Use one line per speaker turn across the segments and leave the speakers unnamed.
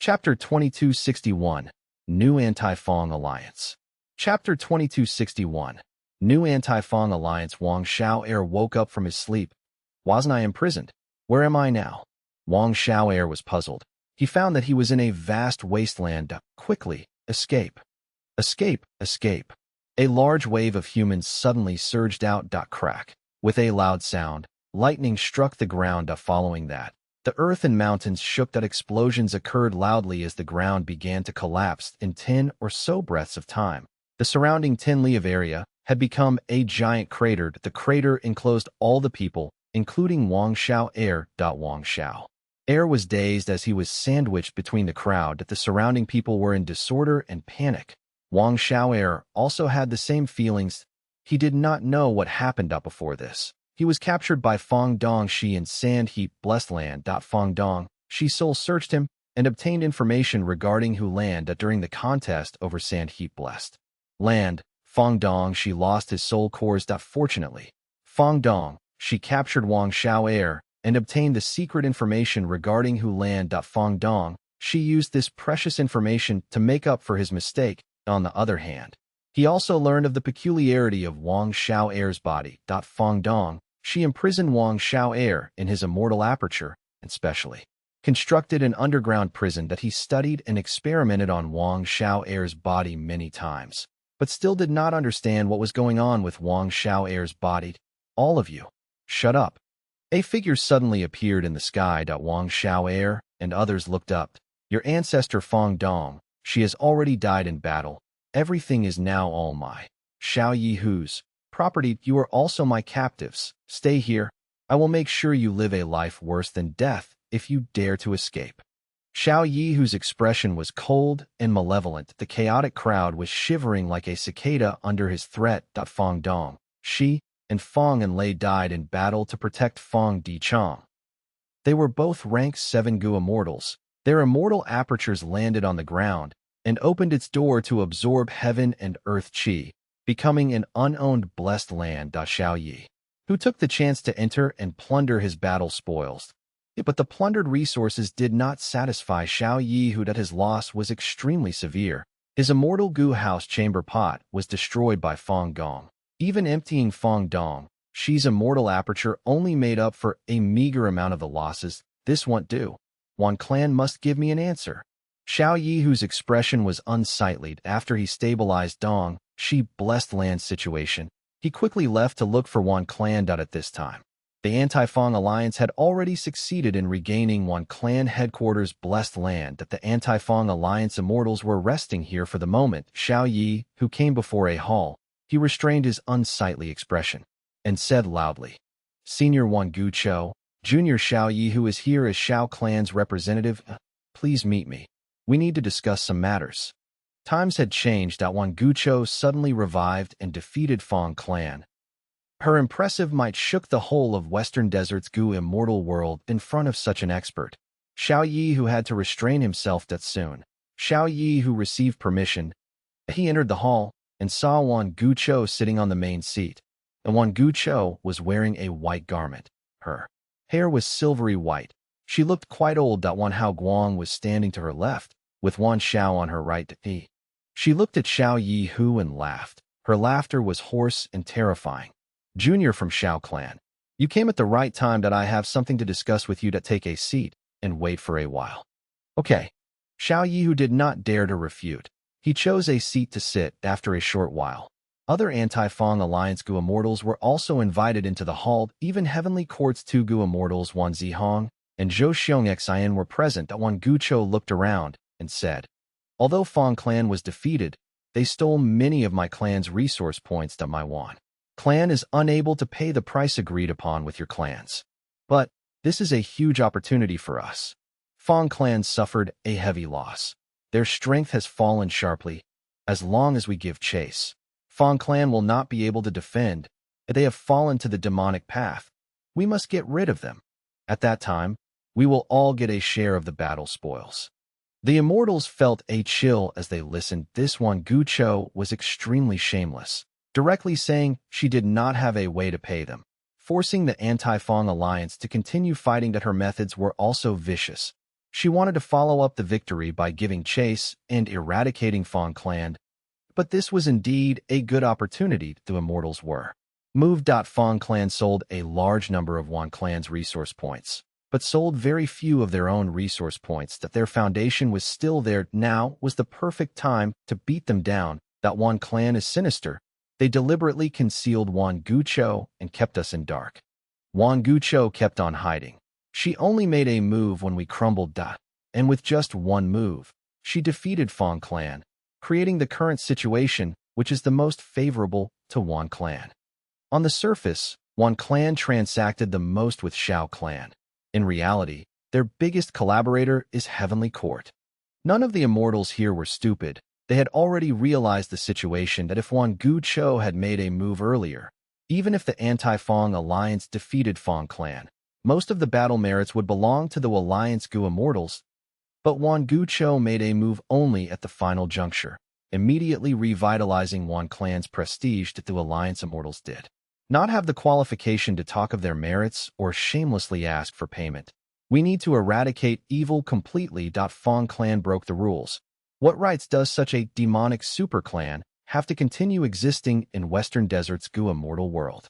Chapter 2261, New Anti-Fang Alliance. Chapter 2261, New Anti-Fang Alliance. Wang Xiao'er woke up from his sleep. Wasn't I imprisoned? Where am I now? Wang Xiao'er was puzzled. He found that he was in a vast wasteland. Quickly, escape. Escape, escape. A large wave of humans suddenly surged out. Crack. With a loud sound, lightning struck the ground. Following that, the earth and mountains shook. Explosions occurred loudly as the ground began to collapse in 10 or so breaths of time. The surrounding 10 li of area had become a giant crater. The crater enclosed all the people, including Wang Xiao'er. Wang Xiao'er was dazed as he was sandwiched between the crowd. The surrounding people were in disorder and panic. Wang Xiao'er also had the same feelings. He did not know what happened before this. He was captured by Fang Dongshi in Sand Heap Blessed Land. Fang Dongshi soul searched him and obtained information regarding who land during the contest over Sand Heap Blessed Land. Fang Dongshi lost his soul cores. Fortunately, Fang Dongshi captured Wang Xiao'er and obtained the secret information regarding who land. Fang Dongshi used this precious information to make up for his mistake. On the other hand, he also learned of the peculiarity of Wang Xiao'er's body. Fang Dongshi imprisoned Wang Xiao'er in his immortal aperture and specially constructed an underground prison that he studied and experimented on Wang Xiao'er's body many times, but still did not understand what was going on with Wang Xiao'er's body. All of you, shut up. A figure suddenly appeared in the sky. Wang Xiao'er and others looked up. Your ancestor Fang Dongshi has already died in battle. Everything is now all my Xiao Yihu's property. You are also my captives. Stay here. I will make sure you live a life worse than death if you dare to escape. Xiao Yihu's expression was cold and malevolent. The chaotic crowd was shivering like a cicada under his threat. Fang Dongshi and Fang Enlai died in battle to protect Fang Dichang. They were both rank 7 Gu immortals. Their immortal apertures landed on the ground and opened its door to absorb heaven and earth chi, becoming an unowned blessed land. Xiao Yi, who took the chance to enter and plunder his battle spoils. But the plundered resources did not satisfy Xiao Yi, who that his loss was extremely severe. His immortal Gu house chamber pot was destroyed by Fang Gong. Even emptying Fang Dongshi's immortal aperture only made up for a meager amount of the losses. This won't do. One clan must give me an answer. Xiao Yi, whose expression was unsightly after he stabilized Dongshi Blessed Land situation, he quickly left to look for one clan. At this time, the Anti-Fang Alliance had already succeeded in regaining one clan headquarters Blessed Land. The Anti-Fang Alliance immortals were resting here for the moment. Xiao Yi, who came before a hall, he restrained his unsightly expression and said loudly, Senior One Gu Cho, Junior Xiao Yi, who is here as Xiao Clan's representative, please meet me. We need to discuss some matters. Times had changed. One Gu Cho suddenly revived and defeated Fang Clan. Her impressive might shook the whole of Western Desert's Gu immortal world in front of such an expert. Xiao Yi, who had to restrain himself that soon. Xiao Yi, who received permission. He entered the hall and saw Wan Gu Cho sitting on the main seat. And Wan Gu Cho was wearing a white garment. Her hair was silvery white. She looked quite old. Wan Hao Guang was standing to her left, with Wan Xiao on her right. She looked at Xiao Yi Hu and laughed. Her laughter was hoarse and terrifying. Junior from Xiao Clan, you came at the right time. I have something to discuss with you. Take a seat and wait for a while. Okay. Xiao Yi Hu did not dare to refute. He chose a seat to sit. After a short while, other Anti-Fang Alliance Gu immortals were also invited into the hall. Even Heavenly Court's 2 Gu immortals Wan Zihong and Zhou Xiong Xian were present. Wan Gu Cho looked around and said, although Fang Clan was defeated, they stole many of my clan's resource points. My Wan clan is unable to pay the price agreed upon with your clans. But this is a huge opportunity for us. Fang Clan suffered a heavy loss. Their strength has fallen sharply. As long as we give chase, Fang Clan will not be able to defend. They have fallen to the demonic path. We must get rid of them. At that time, we will all get a share of the battle spoils. The immortals felt a chill as they listened. This one Gu Cho was extremely shameless, directly saying she did not have a way to pay them, forcing the Anti-Fang Alliance to continue fighting. That her methods were also vicious. She wanted to follow up the victory by giving chase and eradicating Fang clan, but this was indeed a good opportunity the immortals were. Fang clan sold a large number of Wan clan's resource points, but sold very few of their own resource points. That their foundation was still there. Now was the perfect time to beat them down. That Wan clan is sinister. They deliberately concealed Wan Gucho and kept us in dark. Wan Gucho kept on hiding. She only made a move when we crumbled. And with just one move, she defeated Fang clan, creating the current situation, which is the most favorable to Wan clan. On the surface, Wan clan transacted the most with Shao clan. In reality, their biggest collaborator is Heavenly Court. None of the immortals here were stupid. They had already realized the situation that if Wan Gucho had made a move earlier, even if the anti-Fang alliance defeated Fang clan, most of the battle merits would belong to the Alliance Gu immortals. But Wan Gucho made a move only at the final juncture, immediately revitalizing Wan clan's prestige that the Alliance immortals did not have the qualification to talk of their merits or shamelessly ask for payment. We need to eradicate evil completely. Fang clan broke the rules. What rights does such a demonic super clan have to continue existing in Western Desert's Gu immortal world?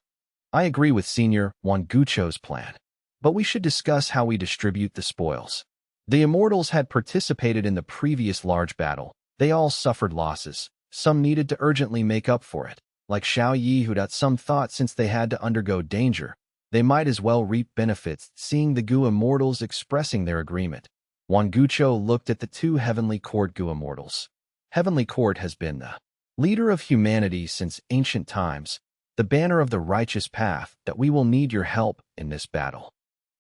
I agree with Senior Wan Gucho's plan, but we should discuss how we distribute the spoils. The immortals had participated in the previous large battle. They all suffered losses. Some needed to urgently make up for it, like Xiao Yi, who some thought since they had to undergo danger, they might as well reap benefits. Seeing the Gu immortals expressing their agreement, Wan Gucho looked at the two Heavenly Court Gu immortals. Heavenly Court has been the leader of humanity since ancient times, the banner of the righteous path. That we will need your help in this battle.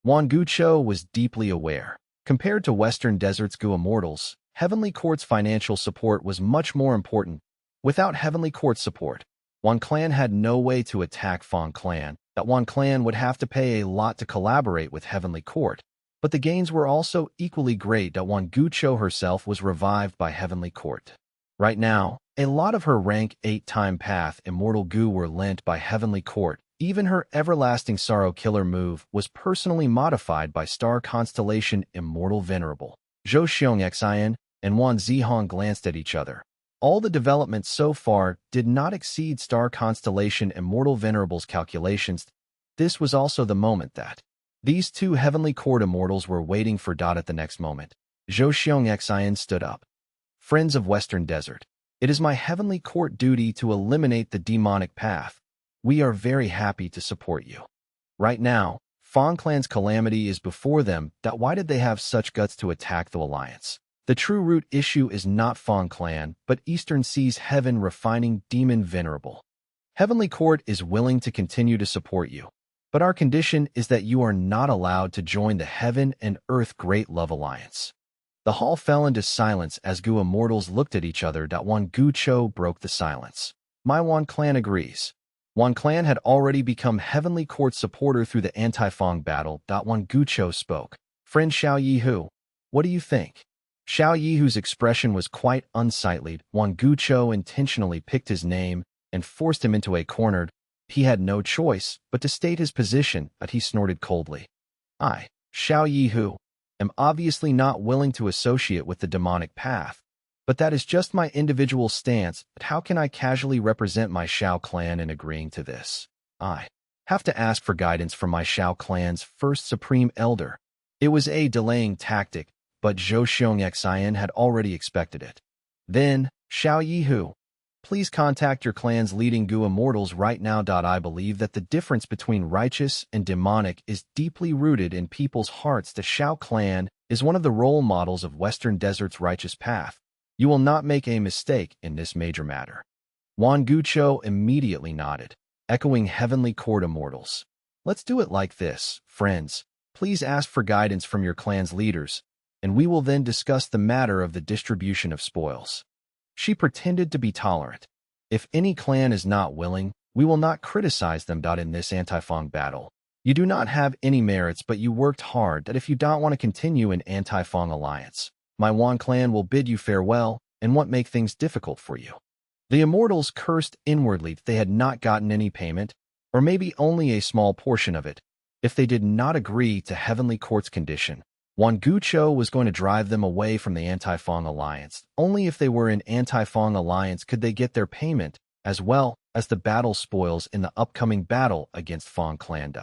Wan Gucho was deeply aware. Compared to Western Desert's Gu immortals, Heavenly Court's financial support was much more important. Without Heavenly Court support, Wan clan had no way to attack Fang clan. That Wan clan would have to pay a lot to collaborate with Heavenly Court, but the gains were also equally great. Wan Gucho herself was revived by Heavenly Court. Right now, a lot of her rank 8-time path immortal Gu were lent by Heavenly Court. Even her everlasting sorrow killer move was personally modified by star constellation immortal venerable. Zhou Xiong Xin and Wan Zihong glanced at each other. All the developments so far did not exceed star constellation immortal venerable's calculations. This was also the moment that these two Heavenly Court immortals were waiting for. At the next moment, Zhou Xiong Xin stood up. Friends of Western Desert, it is my Heavenly Court duty to eliminate the demonic path. We are very happy to support you. Right now, Fang clan's calamity is before them. Why did they have such guts to attack the Alliance? The true root issue is not Fang clan, but Eastern Sea's Heaven refining demon venerable. Heavenly Court is willing to continue to support you, but our condition is that you are not allowed to join the Heaven and Earth Great Love Alliance. The hall fell into silence as Gu immortals looked at each other. Wan Gucho broke the silence. My Wan clan agrees. Wan clan had already become Heavenly Court supporter through the anti-Fang battle. Wan Gucho spoke. Friend Xiao Yihu, what do you think? Xiao Yihu's expression was quite unsightly. Wan Gucho intentionally picked his name and forced him into a corner. He had no choice but to state his position, but he snorted coldly. I, Xiao Yihu, am obviously not willing to associate with the demonic path, but that is just my individual stance. But how can I casually represent my Xiao clan in agreeing to this? I have to ask for guidance from my Xiao clan's first supreme elder. It was a delaying tactic, but Zhou Xiong Xin had already expected it. Then, Xiao Yihu, please contact your clan's leading Gu immortals right now. I believe that the difference between righteous and demonic is deeply rooted in people's hearts. The Xiao clan is one of the role models of Western Desert's righteous path. You will not make a mistake in this major matter. Wan Gucho immediately nodded, echoing Heavenly Court immortals. Let's do it like this, friends. Please ask for guidance from your clan's leaders, and we will then discuss the matter of the distribution of spoils. She pretended to be tolerant. If any clan is not willing, we will not criticize them. In this anti-Fang battle, you do not have any merits, but you worked hard. That if you don't want to continue in anti-Fang alliance, my Wan clan will bid you farewell and won't make things difficult for you. The immortals cursed inwardly that they had not gotten any payment, or maybe only a small portion of it. If they did not agree to Heavenly Court's condition, Wan Gucho was going to drive them away from the anti-Fang alliance. Only if they were in anti-Fang alliance could they get their payment, as well as the battle spoils in the upcoming battle against Fang Clan.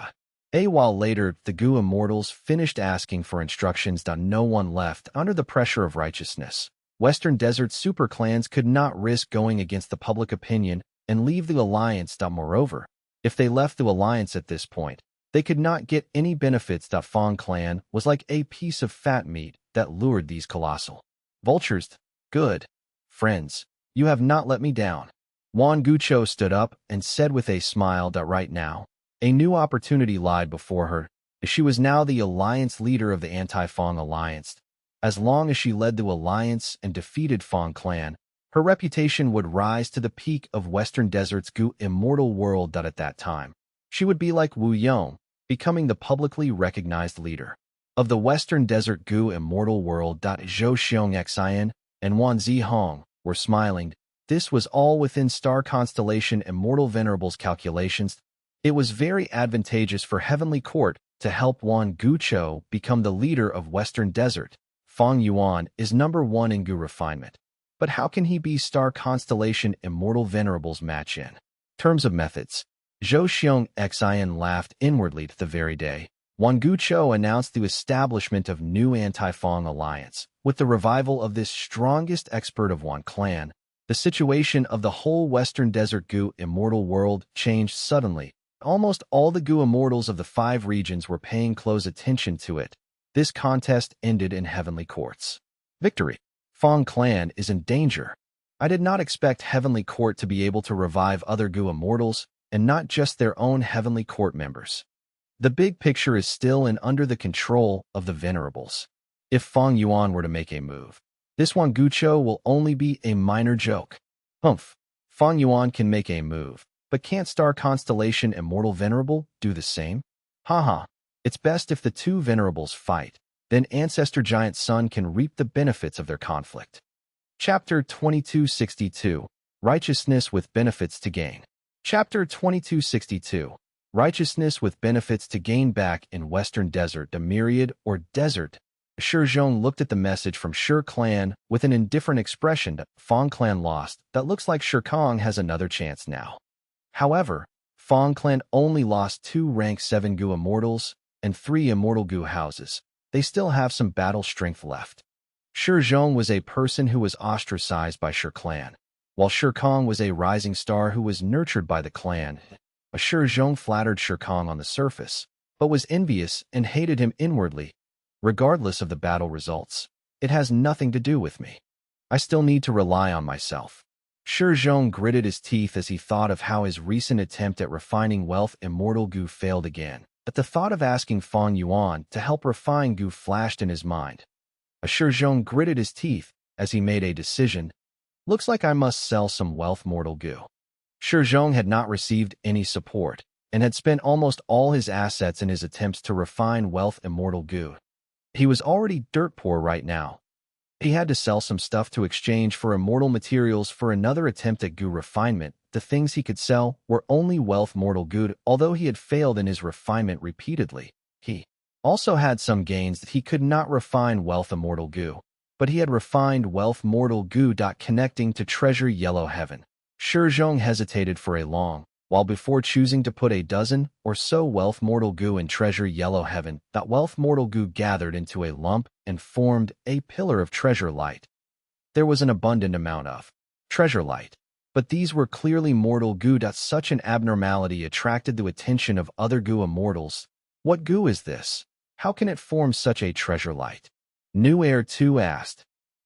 A while later, the Gu immortals finished asking for instructions. No one left under the pressure of righteousness. Western Desert super clans could not risk going against the public opinion and leave the alliance. Moreover, if they left the alliance at this point, they could not get any benefits. Fang Clan was like a piece of fat meat that lured these colossal vultures. Good friends, you have not let me down. Wan Gucho stood up and said with a smile that right now, a new opportunity lied before her. She was now the alliance leader of the anti-Fang alliance. As long as she led the alliance and defeated Fang Clan, her reputation would rise to the peak of Western Desert's Gu immortal world. At that time, she would be like Wu Yong, becoming the publicly recognized leader of the Western Desert Gu immortal world. Zhou Xiong Xin and Wan Zihong were smiling. This was all within star constellation immortal venerables calculations. It was very advantageous for Heavenly Court to help Wan Gucho become the leader of Western Desert. Fang Yuan is #1 in Gu refinement. But how can he be star constellation immortal venerables match in terms of methods? Zhou Xiong Xin laughed inwardly. The very day, Wan Gucho announced the establishment of new anti-Fang alliance. With the revival of this strongest expert of Wan clan, the situation of the whole Western Desert Gu immortal world changed suddenly. Almost all the Gu immortals of the 5 regions were paying close attention to it. This contest ended in Heavenly Court's victory. Fang Clan is in danger. I did not expect Heavenly Court to be able to revive other Gu immortals, and not just their own Heavenly Court members. The big picture is still and under the control of the Venerables. If Fang Yuan were to make a move, this Wan Gucho will only be a minor joke. Humph. Fang Yuan can make a move, but can't Star Constellation Immortal Venerable do the same? Haha. It's best if the 2 Venerables fight, then Ancestor Giant Sun can reap the benefits of their conflict. Chapter 2262, Righteousness with Benefits to Gain. Chapter 2262, Righteousness with Benefits to Gain. Back in Western Desert, the Myriad or Desert, Shizhong looked at the message from Shi Clan with an indifferent expression. Fang Clan lost. That looks like Shi Kong has another chance now. However, Fang Clan only lost 2 rank 7 Gu immortals and 3 immortal Gu houses. They still have some battle strength left. Shizhong was a person who was ostracized by Shi Clan, while Shi Kong was a rising star who was nurtured by the clan. Shizhong flattered Shi Kong on the surface, but was envious and hated him inwardly. Regardless of the battle results, it has nothing to do with me. I still need to rely on myself. Shizhong gritted his teeth as he thought of how his recent attempt at refining wealth immortal Gu failed again. But the thought of asking Fang Yuan to help refine Gu flashed in his mind. Shizhong gritted his teeth as he made a decision. Looks like I must sell some wealth mortal Gu. Shizhong had not received any support and had spent almost all his assets in his attempts to refine wealth immortal Gu. He was already dirt poor right now. He had to sell some stuff to exchange for immortal materials for another attempt at Gu refinement. The things he could sell were only wealth mortal Gu. Although he had failed in his refinement repeatedly, he also had some gains that he could not refine wealth immortal Gu. But he had refined wealth mortal Gu. Connecting to treasure yellow heaven. Shizhong hesitated for a long while before choosing to put a dozen or so wealth mortal Gu in treasure yellow heaven. That wealth mortal Gu gathered into a lump and formed a pillar of treasure light. There was an abundant amount of treasure light, but these were clearly mortal Gu. Such an abnormality attracted the attention of other Gu immortals. What Gu is this? How can it form such a treasure light? New Heir 2 asked.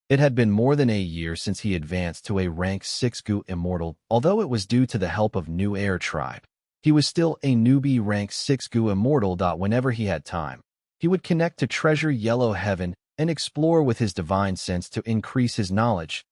It had been more than a year since he advanced to a rank 6 Gu immortal, although it was due to the help of New Heir tribe. He was still a newbie rank 6 Gu immortal. Whenever he had time, he would connect to treasure yellow heaven and explore with his divine sense to increase his knowledge.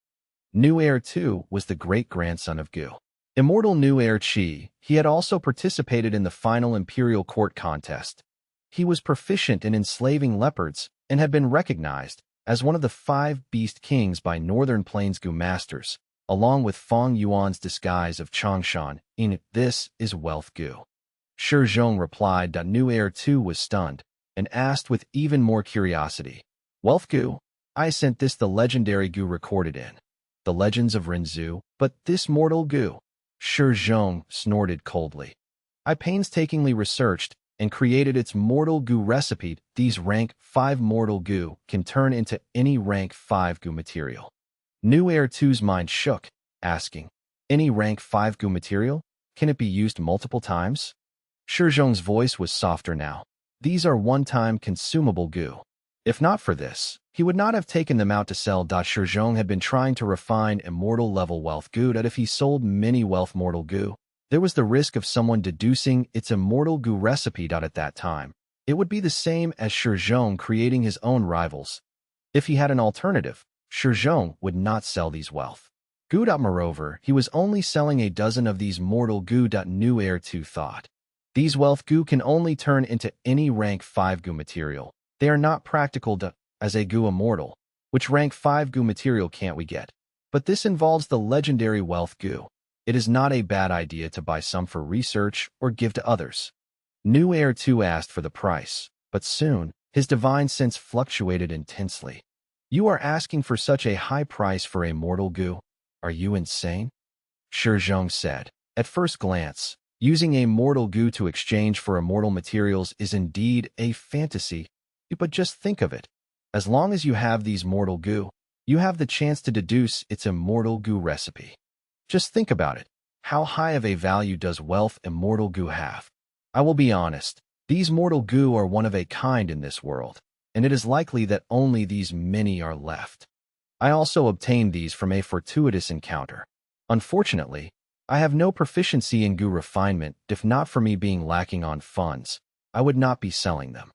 New Heir 2 was the great-grandson of Gu immortal New Heir Chi. He had also participated in the final Imperial Court contest. He was proficient in enslaving leopards and had been recognized as one of the 5 Beast Kings by Northern Plains Gu Masters, along with Fang Yuan's disguise of Changshan. In this is wealth Gu. Shizhong replied. New Heir 2 was stunned. and asked with even more curiosity. Wealth goo? I sent this the legendary goo recorded in the Legends of Rinzhu, but this mortal goo? Shi Zhong snorted coldly. I painstakingly researched and created its mortal goo recipe. These rank 5 mortal goo can turn into any rank 5 goo material. Nu Air 2's mind shook, asking, any rank 5 goo material? Can it be used multiple times? Shi Zhong's voice was softer now. These are one-time consumable goo. If not for this, he would not have taken them out to sell. Shi Zhong had been trying to refine immortal level wealth goo that if he sold many wealth mortal goo, there was the risk of someone deducing its immortal goo recipe. At that time, it would be the same as Shi Zhong creating his own rivals. If he had an alternative, Shi Zhong would not sell these wealth goo. Moreover, he was only selling a dozen of these mortal goo. Nu Air 2 thought. These wealth goo can only turn into any rank 5 goo material. They are not practical as a goo immortal, which rank 5 goo material can't we get? But this involves the legendary wealth goo. It is not a bad idea to buy some for research or give to others. Nu Air 2 asked for the price, but soon, his divine sense fluctuated intensely. You are asking for such a high price for a mortal goo? Are you insane? Shi Zhong said. At first glance, using a mortal goo to exchange for immortal materials is indeed a fantasy, but just think of it. As long as you have these mortal goo, you have the chance to deduce its immortal goo recipe. Just think about it. How high of a value does wealth immortal goo have? I will be honest, these mortal goo are one of a kind in this world, and it is likely that only these many are left. I also obtained these from a fortuitous encounter. Unfortunately, I have no proficiency in goo refinement. If not for me being lacking on funds, I would not be selling them.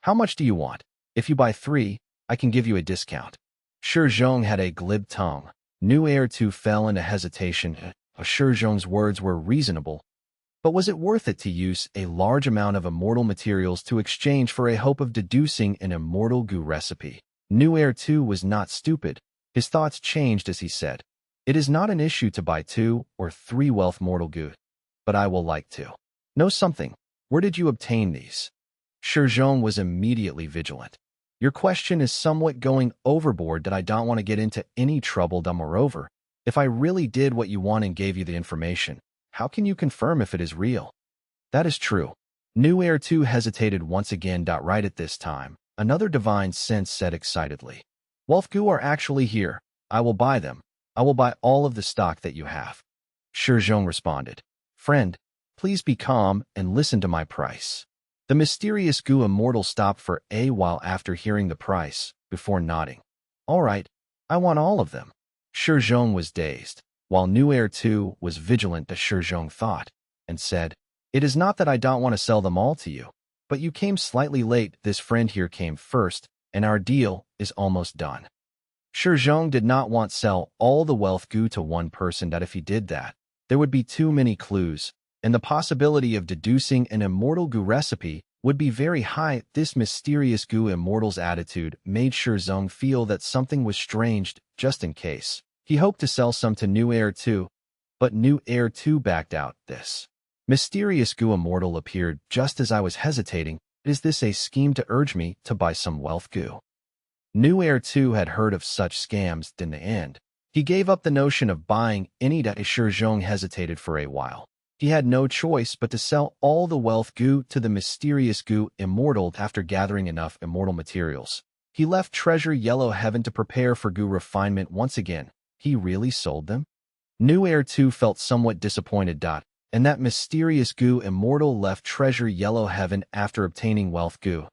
How much do you want? If you buy 3, I can give you a discount. Shi Zhong had a glib tongue. Nu Air 2 fell into hesitation. Shi Zhong's words were reasonable, but was it worth it to use a large amount of immortal materials to exchange for a hope of deducing an immortal goo recipe? Nu Air 2 was not stupid. His thoughts changed as he said, it is not an issue to buy 2 or 3 wealth mortal goo, but I will like to know something. Where did you obtain these? Shi Zhong was immediately vigilant. Your question is somewhat going overboard. I don't want to get into any trouble. Moreover, if I really did what you want and gave you the information, how can you confirm if it is real? That is true. Nu Air 2 hesitated once again. Right at this time, another divine sense said excitedly, wealth goo are actually here. I will buy them. I will buy all of the stock that you have. Shi Zhong responded, friend, please be calm and listen to my price. The mysterious goo immortal stopped for a while after hearing the price, before nodding. All right, I want all of them. Shi Zhong was dazed, while Nu Air 2 was vigilant. Shi Zhong thought, and said, it is not that I don't want to sell them all to you, but you came slightly late. This friend here came first, and our deal is almost done. Shi Zhong did not want to sell all the wealth goo to one person. If he did that, there would be too many clues, and the possibility of deducing an immortal goo recipe would be very high. This mysterious goo immortal's attitude made Shi Zhong feel that something was strange. Just in case, he hoped to sell some to Nu Air 2, but Nu Air 2 backed out. This mysterious goo immortal appeared just as I was hesitating. Is this a scheme to urge me to buy some wealth goo? Nu Air 2 had heard of such scams. In the end, he gave up the notion of buying any. Shi Zhong hesitated for a while. He had no choice but to sell all the wealth goo to the mysterious goo immortal. After gathering enough immortal materials, he left Treasure Yellow Heaven to prepare for goo refinement once again. He really sold them? Nu Air 2 felt somewhat disappointed. And that mysterious goo immortal left Treasure Yellow Heaven after obtaining wealth goo.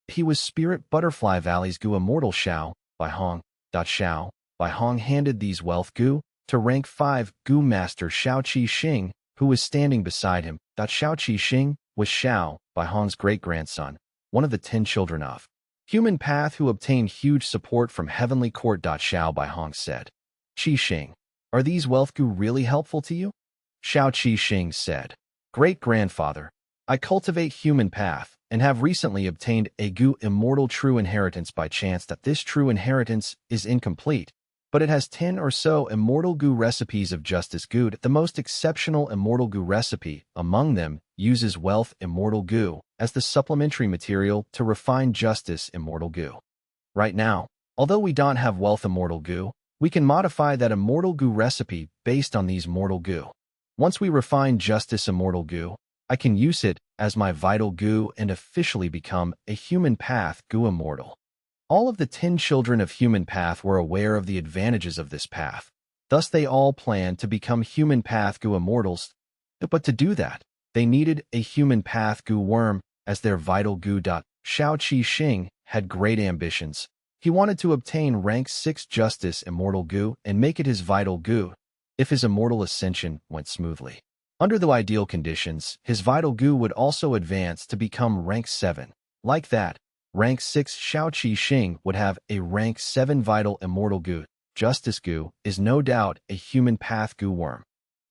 He was Spirit Butterfly Valley's goo immortal Xiao Bai Hong. Xiao Bai Hong handed these wealth goo to rank 5 goo master Xiao Qi Xing, who was standing beside him. Xiao Qi Xing was Xiao Bai Hong's great-grandson, one of the 10 children of Human Path who obtained huge support from Heavenly Court. Xiao Bai Hong said, Qi Xing, are these wealth goo really helpful to you? Xiao Qi Xing said, Great-grandfather, I cultivate Human Path and have recently obtained a goo immortal true inheritance. By chance that this true inheritance is incomplete, but it has 10 or so immortal goo recipes of justice goo. The most exceptional immortal goo recipe among them uses wealth immortal goo as the supplementary material to refine justice immortal goo. Right now, although we don't have wealth immortal goo, we can modify that immortal goo recipe based on these mortal goo. Once we refine justice immortal goo, I can use it as my vital goo and officially become a human path goo immortal. All of the 10 children of human path were aware of the advantages of this path. Thus they all planned to become human path goo immortals. But to do that, they needed a human path goo worm as their vital goo. Shao Qi Xing had great ambitions. He wanted to obtain rank 6 justice immortal goo and make it his vital goo if his immortal ascension went smoothly. Under the ideal conditions, his vital goo would also advance to become rank 7. Like that, rank 6 Shao Qi Xing would have a rank 7 vital immortal goo. Justice goo is no doubt a human path goo worm.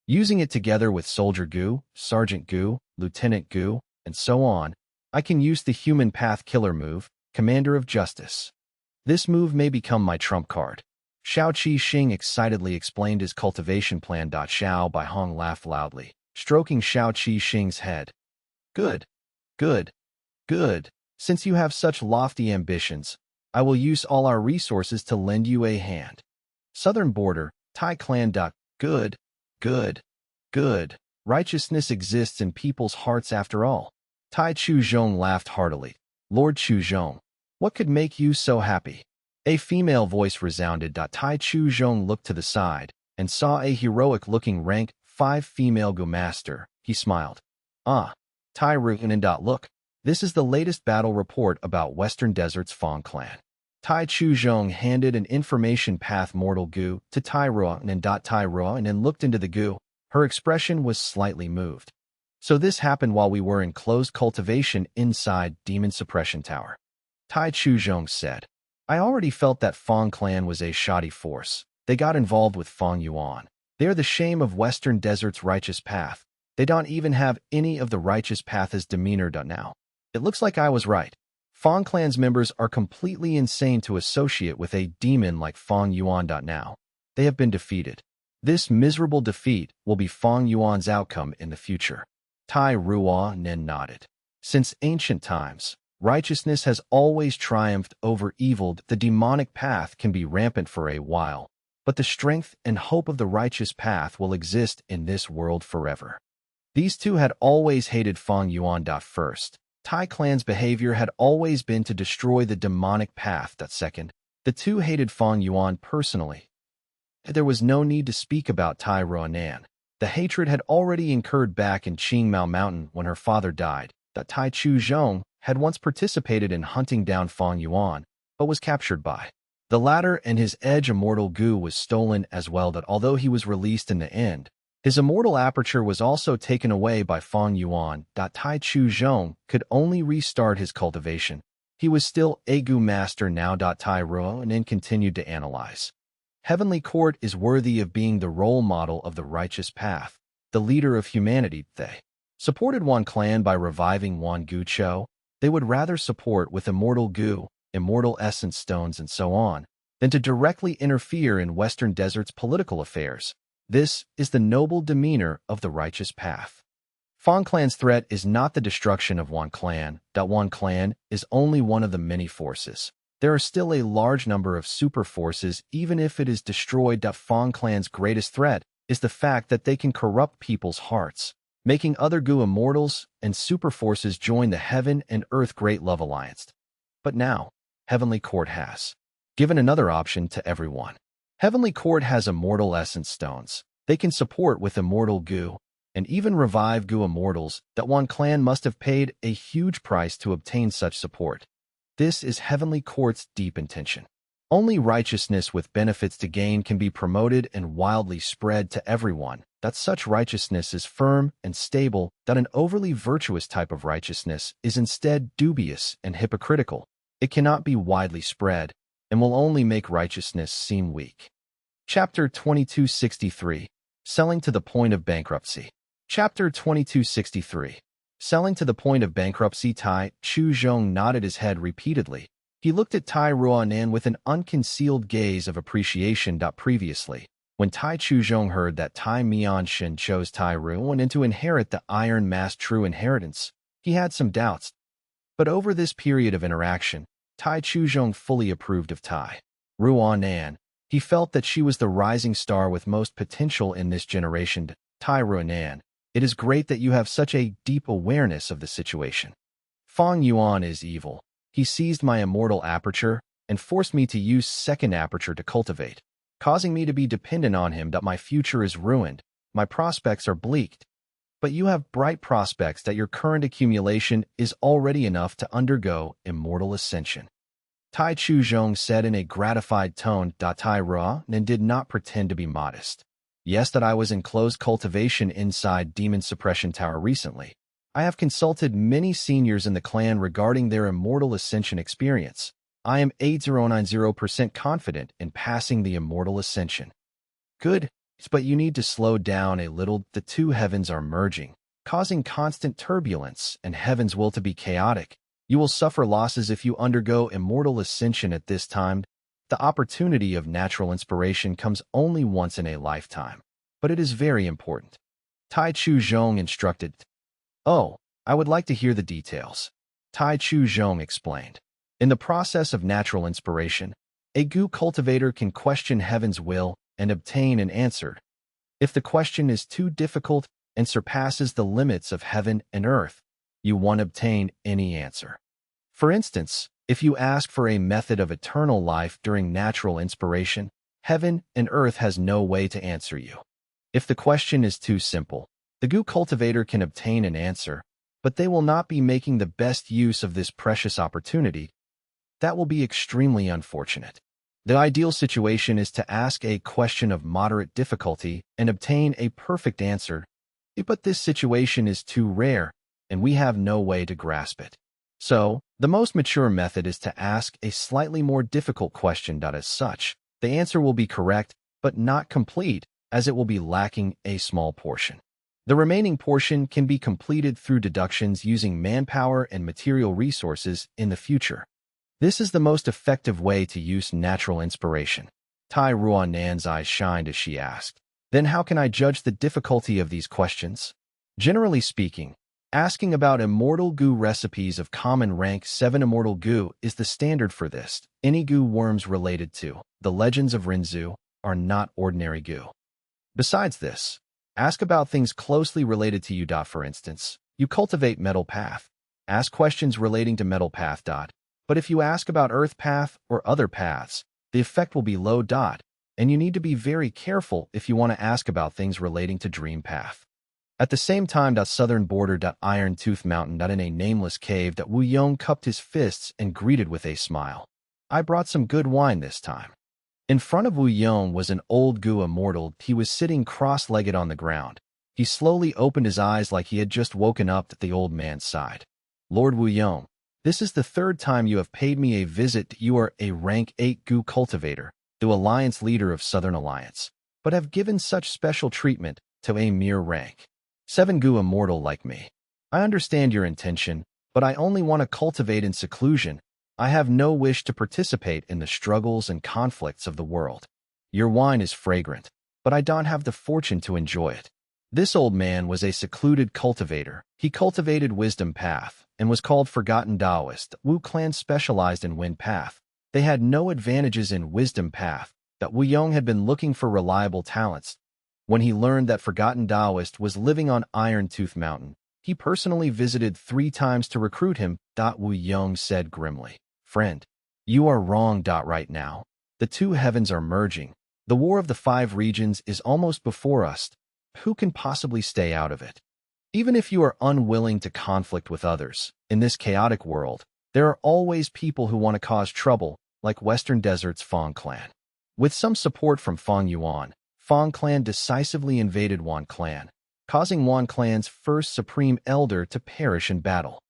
Using it together with soldier goo, sergeant goo, lieutenant goo, and so on, I can use the human path killer move, Commander of Justice. This move may become my trump card. Shao Qi Xing excitedly explained his cultivation plan. Xiao Baihong laughed loudly, stroking Shao Qi Xing's head. Good, good, good. Since you have such lofty ambitions, I will use all our resources to lend you a hand. Southern border, Tai clan. Good, good, good. Righteousness exists in people's hearts after all. Tai Chuzhong laughed heartily. Lord Chuzhong, what could make you so happy? A female voice resounded. Tai Chuzhong looked to the side and saw a heroic-looking rank 5 female goo master. He smiled. Ah, Tai Ruanen. Look, this is the latest battle report about Western Desert's Fang clan. Tai Chuzhong handed an information path mortal goo to Tai Ruanen. Tai Ruanen looked into the goo. Her expression was slightly moved. So this happened while we were in closed cultivation inside Demon Suppression Tower. Tai Chuzhong said, I already felt that Fang clan was a shoddy force. They got involved with Fang Yuan. They are the shame of Western Desert's righteous path. They don't even have any of the righteous path as demeanor. Now, it looks like I was right. Fang clan's members are completely insane to associate with a demon like Fang Yuan. Now, they have been defeated. This miserable defeat will be Fang Yuan's outcome in the future. Tai Ruanen nodded. Since ancient times, righteousness has always triumphed over evil. The demonic path can be rampant for a while, but the strength and hope of the righteous path will exist in this world forever. These two had always hated Fang Yuan. First, Tai clan's behavior had always been to destroy the demonic path. Second, the two hated Fang Yuan personally. There was no need to speak about Tai Ruanen. The hatred had already incurred back in Qingmao Mountain when her father died. Tai Chuzhong had once participated in hunting down Fang Yuan, but was captured by the latter, and his edge immortal goo was stolen as well. Although he was released in the end, his immortal aperture was also taken away by Fang Yuan. Tai Chuzhong could only restart his cultivation. He was still a goo master now. Tai Ruanen continued to analyze. Heavenly Court is worthy of being the role model of the righteous path, the leader of humanity. They supported Wan clan by reviving Wan Gu Cho. They would rather support with immortal goo, immortal essence stones, and so on, than to directly interfere in Western Desert's political affairs. This is the noble demeanor of the righteous path. Fang clan's threat is not the destruction of Wan clan. Wan clan is only one of the many forces. There are still a large number of super forces even if it is destroyed. Fang clan's greatest threat is the fact that they can corrupt people's hearts, making other goo immortals and super forces join the Heaven and Earth Great Love Alliance. But now, Heavenly Court has given another option to everyone. Heavenly Court has immortal essence stones. They can support with immortal goo, and even revive goo immortals. Wan clan must have paid a huge price to obtain such support. This is Heavenly Court's deep intention. Only righteousness with benefits to gain can be promoted and wildly spread to everyone. Such righteousness is firm and stable. An overly virtuous type of righteousness is instead dubious and hypocritical. It cannot be widely spread and will only make righteousness seem weak. Chapter 2263. Selling to the Point of Bankruptcy. Chapter 2263. Selling to the Point of Bankruptcy. Tai Chuzhong nodded his head repeatedly. He looked at Tai Ruanen with an unconcealed gaze of appreciation. Previously, when Tai Chuzhong heard that Tai Mianshin chose Tai Ruanen to inherit the Iron Mask true inheritance, he had some doubts. But over this period of interaction, Tai Chuzhong fully approved of Tai Ruanan. He felt that she was the rising star with most potential in this generation. Tai Ruanan, it is great that you have such a deep awareness of the situation. Fang Yuan is evil. He seized my immortal aperture and forced me to use second aperture to cultivate, causing me to be dependent on him. That my future is ruined. My prospects are bleak. But you have bright prospects that your current accumulation is already enough to undergo immortal ascension. Tai Chuzhong said in a gratified tone. Tai Ruanan did not pretend to be modest. Yes, that I was in closed cultivation inside Demon Suppression Tower recently. I have consulted many seniors in the clan regarding their immortal ascension experience. I am 8090% confident in passing the immortal ascension. Good, but you need to slow down a little. The two heavens are merging, causing constant turbulence, and heaven's will to be chaotic. You will suffer losses if you undergo immortal ascension at this time. The opportunity of natural inspiration comes only once in a lifetime, but it is very important. Tai Chuzhong instructed. Oh, I would like to hear the details. Tai Chuzhong explained. In the process of natural inspiration, a Gu cultivator can question heaven's will and obtain an answer. If the question is too difficult and surpasses the limits of heaven and earth, you won't obtain any answer. For instance, if you ask for a method of eternal life during natural inspiration, heaven and earth has no way to answer you. If the question is too simple, the Gu cultivator can obtain an answer, but they will not be making the best use of this precious opportunity. That will be extremely unfortunate. The ideal situation is to ask a question of moderate difficulty and obtain a perfect answer, but this situation is too rare, and we have no way to grasp it. So, the most mature method is to ask a slightly more difficult question. As such, the answer will be correct, but not complete, as it will be lacking a small portion. The remaining portion can be completed through deductions using manpower and material resources in the future. This is the most effective way to use natural inspiration. Tai Ruanan's eyes shined as she asked, "Then how can I judge the difficulty of these questions?" Generally speaking, asking about immortal Gu recipes of common rank 7 immortal Gu is the standard for this. Any Gu worms related to the legends of Rinzu are not ordinary Gu. Besides this, ask about things closely related to you. For instance, you cultivate metal path. Ask questions relating to metal path. But if you ask about earth path or other paths, the effect will be low. And you need to be very careful if you want to ask about things relating to dream path. At the same time, southern border. Iron Tooth Mountain. In a nameless cave. Wu Yong cupped his fists and greeted with a smile. I brought some good wine this time. In front of Wu Yong was an old Gu immortal. He was sitting cross-legged on the ground. He slowly opened his eyes like he had just woken up at the old man's side. Lord Wu Yong, this is the 3rd time you have paid me a visit. You are a rank 8 Gu cultivator, the alliance leader of Southern Alliance, but have given such special treatment to a mere rank 7 Gu immortal like me. I understand your intention, but I only want to cultivate in seclusion. I have no wish to participate in the struggles and conflicts of the world. Your wine is fragrant, but I don't have the fortune to enjoy it. This old man was a secluded cultivator. He cultivated wisdom path and was called Forgotten Taoist. Wu clan specialized in wind path. They had no advantages in wisdom path. Wu Yong had been looking for reliable talents. When he learned that Forgotten Taoist was living on Iron Tooth Mountain, he personally visited 3 times to recruit him. Wu Yong said grimly, "Friend, you are wrong. Right now, the 2 heavens are merging. The war of the 5 regions is almost before us. Who can possibly stay out of it? Even if you are unwilling to conflict with others, in this chaotic world, there are always people who want to cause trouble, like Western Desert's Fang clan." With some support from Fang Yuan, Fang clan decisively invaded Wan clan, causing Wan clan's first supreme elder to perish in battle.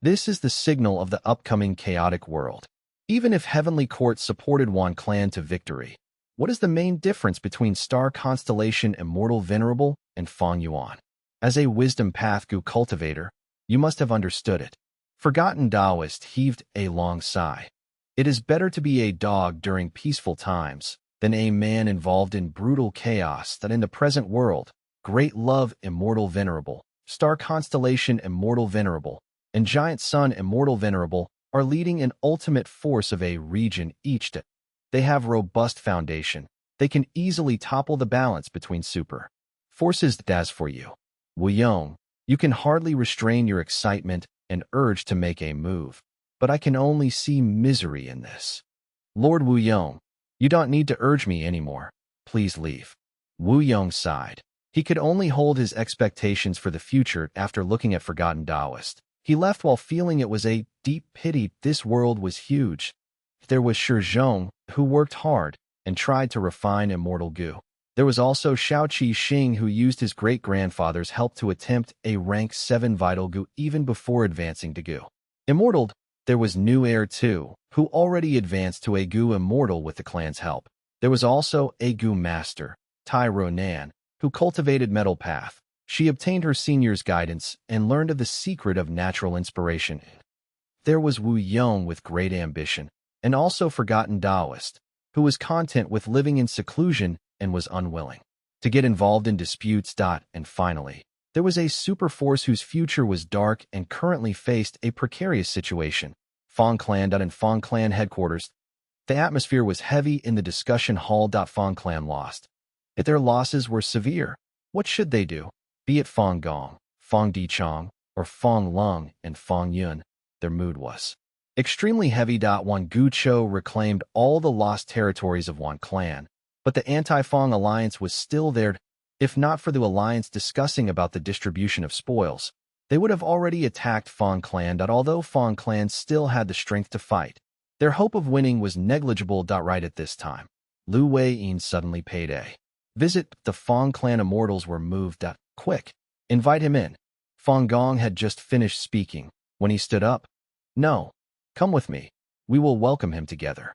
This is the signal of the upcoming chaotic world. Even if Heavenly Court supported Wan clan to victory, what is the main difference between Star Constellation Immortal Venerable and Fang Yuan? As a wisdom path Gu cultivator, you must have understood it. Forgotten Taoist heaved a long sigh. It is better to be a dog during peaceful times than a man involved in brutal chaos. That in the present world, great love Immortal Venerable, Star Constellation Immortal Venerable, and Giant Sun Immortal Venerable are leading an ultimate force of a region each. They have robust foundation. They can easily topple the balance between super forces. As for you, Wu Yong, you can hardly restrain your excitement and urge to make a move, but I can only see misery in this. Lord Wu Yong, you don't need to urge me anymore. Please leave. Wu Yong sighed. He could only hold his expectations for the future after looking at Forgotten Taoist. He left while feeling it was a deep pity. This world was huge. There was Shi Zhong, who worked hard and tried to refine immortal goo. There was also Shao Qi Xing, who used his great-grandfather's help to attempt a rank 7 vital goo even before advancing to goo immortal. There was New Heir too, who already advanced to a goo immortal with the clan's help. There was also a goo master, Tai Ronan, who cultivated Metal Path. She obtained her senior's guidance and learned of the secret of natural inspiration. There was Wu Yong with great ambition, and also Forgotten Taoist, who was content with living in seclusion and was unwilling to get involved in disputes. And finally, there was a super force whose future was dark and currently faced a precarious situation. Feng Clan. In Feng Clan headquarters, the atmosphere was heavy in the discussion hall. Feng Clan lost. If their losses were severe, what should they do? Be it Feng Gong, Feng Dichong, or Feng Lung and Feng Yuan, their mood was extremely heavy. Wan Gucho reclaimed all the lost territories of Wan Clan, but the anti-Feng alliance was still there. If not for the alliance discussing about the distribution of spoils, they would have already attacked Feng Clan. Although Feng Clan still had the strength to fight, their hope of winning was negligible. Right at this time, Lu Weiyin suddenly paid a visit. The Feng Clan immortals were moved. Quick, invite him in. Feng Gong had just finished speaking when he stood up. No, come with me. We will welcome him together.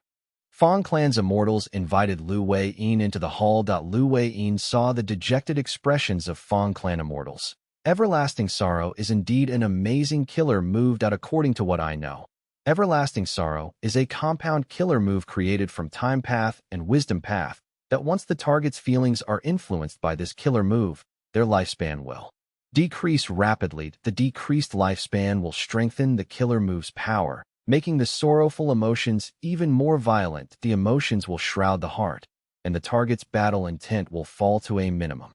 Feng Clan's immortals invited Lu Weiyin into the hall. Lu Weiyin saw the dejected expressions of Feng Clan immortals. Everlasting sorrow is indeed an amazing killer move. According to what I know, Everlasting sorrow is a compound killer move created from time path and wisdom path that once the target's feelings are influenced by this killer move, their lifespan will decrease rapidly. The decreased lifespan will strengthen the killer move's power, making the sorrowful emotions even more violent. The emotions will shroud the heart, and the target's battle intent will fall to a minimum.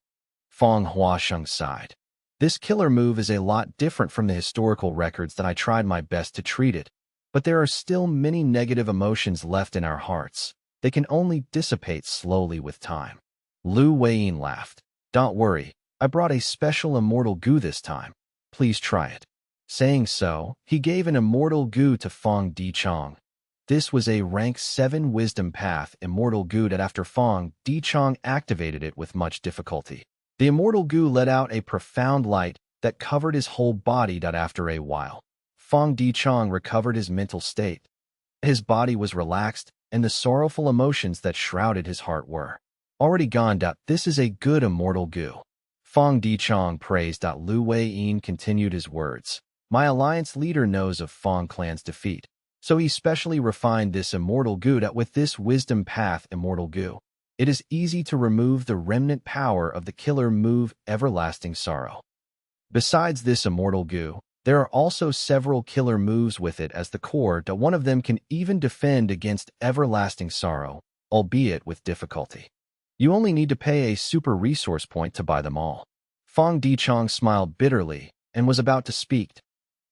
Feng Huasheng sighed. This killer move is a lot different from the historical records that I tried my best to treat it, but there are still many negative emotions left in our hearts. They can only dissipate slowly with time. Lu Weiyin laughed. Don't worry, I brought a special immortal goo this time. Please try it. Saying so, he gave an immortal goo to Feng Dichong. This was a rank 7 wisdom path immortal goo that after Feng Dichong activated it with much difficulty. The immortal goo let out a profound light that covered his whole body. After a while, Feng Dichong recovered his mental state. His body was relaxed, and the sorrowful emotions that shrouded his heart were already gone. This is a good immortal goo. Feng Dichong praised. Lu Weiyin continued his words. My alliance leader knows of Feng Clan's defeat, so he specially refined this immortal goo. With this wisdom path immortal goo, it is easy to remove the remnant power of the killer move Everlasting Sorrow. Besides this immortal goo, there are also several killer moves with it as the core. One of them can even defend against Everlasting Sorrow, albeit with difficulty. You only need to pay a super resource point to buy them all. Feng Dichong smiled bitterly and was about to speak,